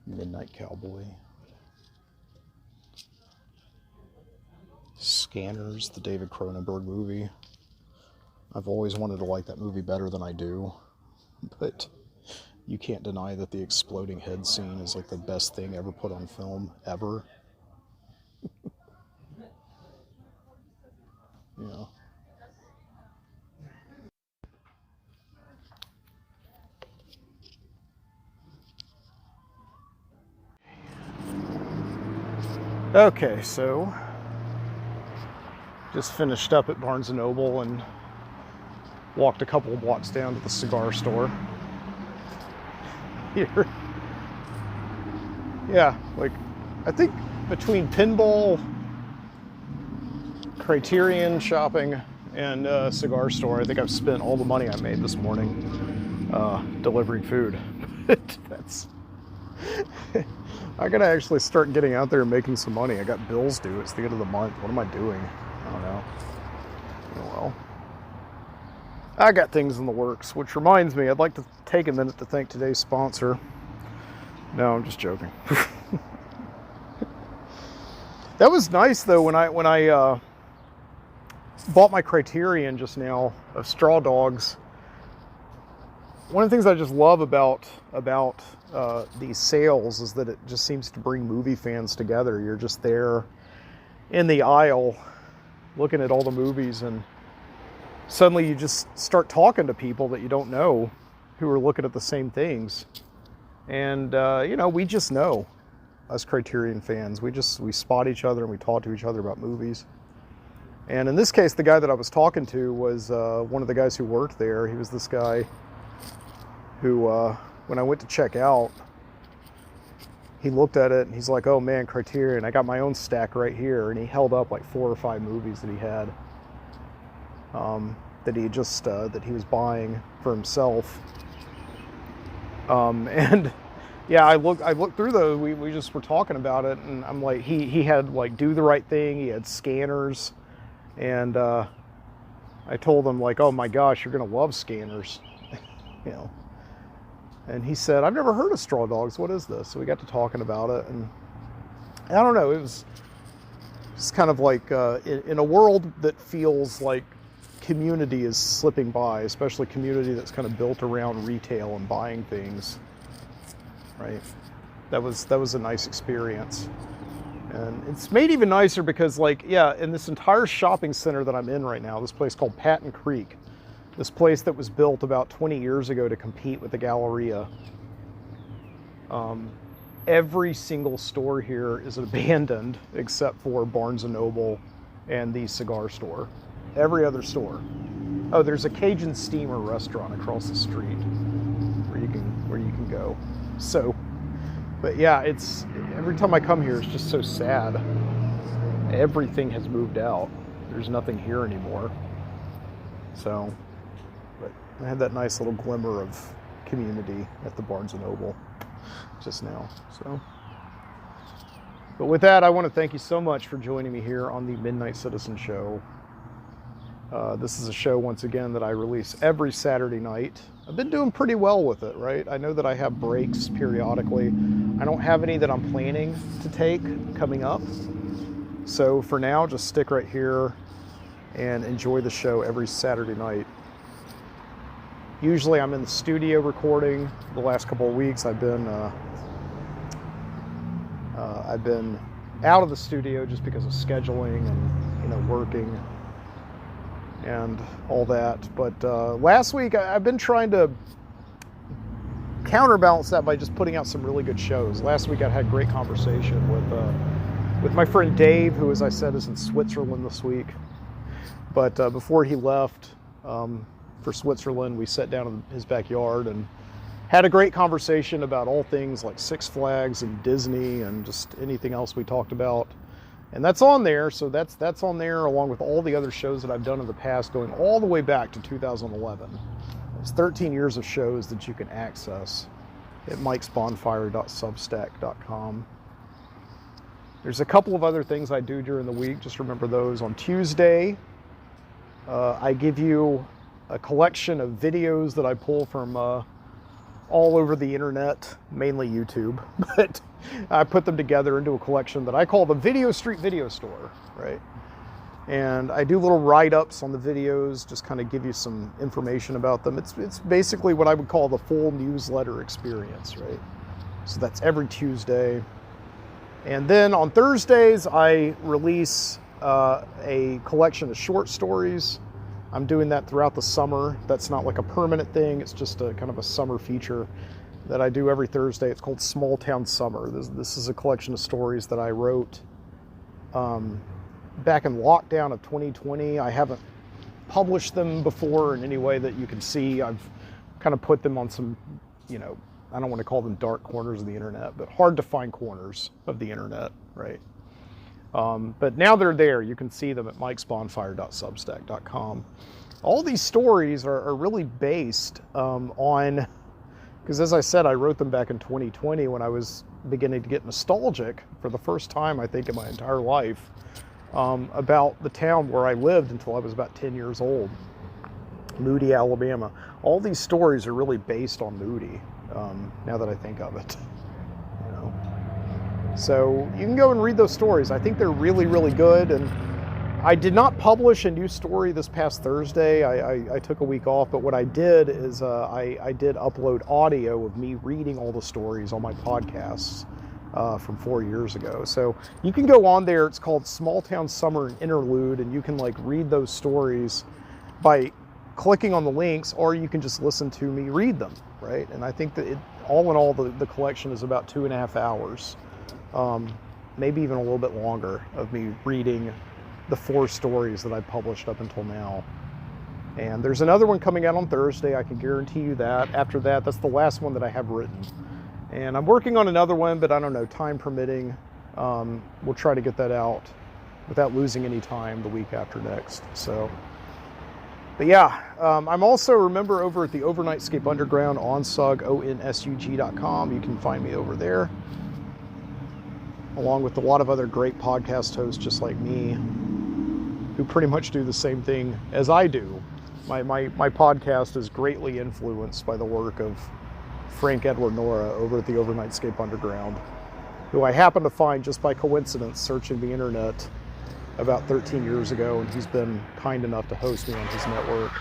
Midnight Cowboy. Scanners, the David Cronenberg movie. I've always wanted to like that movie better than I do, but you can't deny that the exploding head scene is like the best thing ever put on film, ever. Yeah. Okay, so just finished up at Barnes & Noble and walked a couple of blocks down to the cigar store. Here. Yeah, like, I think between pinball, Criterion shopping, and cigar store, I think I've spent all the money I made this morning delivering food. That's... I gotta actually start getting out there and making some money. I got bills due. It's the end of the month. What am I doing? I don't know. Oh well. I got things in the works, which reminds me, I'd like to take a minute to thank today's sponsor. No, I'm just joking. That was nice though when I bought my Criterion just now of Straw Dogs. One of the things I just love about these sales is that it just seems to bring movie fans together. You're just there in the aisle looking at all the movies, and suddenly you just start talking to people that you don't know who are looking at the same things. And, you know, we just know, us Criterion fans, we spot each other and we talk to each other about movies. And in this case, the guy that I was talking to was one of the guys who worked there. He was this guy who, when I went to check out, he looked at it and he's like, oh man, Criterion, I got my own stack right here. And he held up like 4 or 5 movies that he had, that he just, that he was buying for himself. And yeah, I looked through those. We just were talking about it, and I'm like, he had like Do the Right Thing. He had Scanners, and I told him like, oh my gosh, you're gonna love Scanners, you know. And he said, I've never heard of Straw Dogs. What is this? So we got to talking about it, and I don't know. It was just kind of like in a world that feels like community is slipping by, especially community that's kind of built around retail and buying things. Right? That was a nice experience. And it's made even nicer because, like, yeah, in this entire shopping center that I'm in right now, this place called Patton Creek, this place that was built about 20 years ago to compete with the Galleria, every single store here is abandoned except for Barnes & Noble and the cigar store. Every other store. Oh, there's a Cajun Steamer restaurant across the street where you can go. So, but yeah, it's every time I come here, it's just so sad. Everything has moved out. There's nothing here anymore. So, but I had that nice little glimmer of community at the Barnes & Noble just now. So, but with that, I want to thank you so much for joining me here on the Midnight Citizen Show. This is a show, once again, that I release every Saturday night. I've been doing pretty well with it, right? I know that I have breaks periodically. I don't have any that I'm planning to take coming up. So for now, just stick right here and enjoy the show every Saturday night. Usually I'm in the studio recording. The last couple of weeks I've been out of the studio just because of scheduling and, you know, working and all that. But last week I've been trying to counterbalance that by just putting out some really good shows. Last week I had a great conversation with my friend Dave, who, as I said, is in Switzerland this week. But before he left for Switzerland, we sat down in his backyard and had a great conversation about all things like Six Flags and Disney and just anything else we talked about. And that's on there, so that's on there along with all the other shows that I've done in the past, going all the way back to 2011. It's 13 years of shows that you can access at mikesbonfire.substack.com. There's a couple of other things I do during the week. Just remember those. On Tuesday, I give you a collection of videos that I pull from all over the internet, mainly YouTube, but I put them together into a collection that I call the Video Street Video Store, right? And I do little write-ups on the videos, just kind of give you some information about them. It's basically what I would call the full newsletter experience, right? So that's every Tuesday. And then on Thursdays, I release a collection of short stories. I'm doing that throughout the summer. That's not like a permanent thing. It's just a kind of a summer feature that I do every Thursday. It's called Small Town Summer. This is a collection of stories that I wrote back in lockdown of 2020. I haven't published them before in any way that you can see. I've kind of put them on some, you know, I don't want to call them dark corners of the internet, but hard to find corners of the internet, right? But now they're there. You can see them at mikesbonfire.substack.com. All these stories are really based on, because as I said, I wrote them back in 2020 when I was beginning to get nostalgic for the first time, I think, in my entire life, about the town where I lived until I was about 10 years old, Moody, Alabama. All these stories are really based on Moody, now that I think of it. You know? So you can go and read those stories. I think they're really, really good. And I did not publish a new story this past Thursday. I took a week off, but what I did is I did upload audio of me reading all the stories on my podcasts from 4 years ago. So you can go on there. It's called Small Town Summer Interlude, and you can like read those stories by clicking on the links, or you can just listen to me read them, right? And I think that all in all, the collection is about 2.5 hours, maybe even a little bit longer, of me reading the 4 stories that I've published up until now. And there's another one coming out on Thursday. I can guarantee you that. After that, that's the last one that I have written. And I'm working on another one, but I don't know, time permitting, we'll try to get that out without losing any time the week after next. So But yeah, I'm also, remember, over at the Overnightscape Underground, onsug, onsug.com. You can find me over there, along with a lot of other great podcast hosts just like me, who pretty much do the same thing as I do. My podcast is greatly influenced by the work of Frank Edward Nora over at the Overnightscape Underground, who I happened to find just by coincidence searching the internet about 13 years ago, and he's been kind enough to host me on his network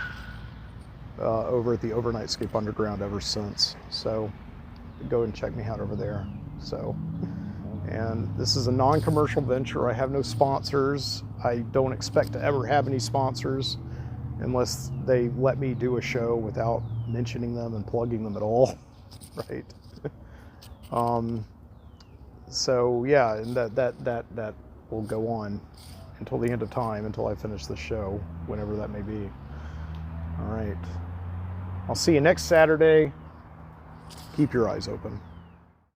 over at the Overnightscape Underground ever since. So go and check me out over there. So, and this is a non-commercial venture. I have no sponsors. I don't expect to ever have any sponsors unless they let me do a show without mentioning them and plugging them at all, right? So yeah, and that will go on until the end of time, until I finish the show, whenever that may be. All right. I'll see you next Saturday. Keep your eyes open.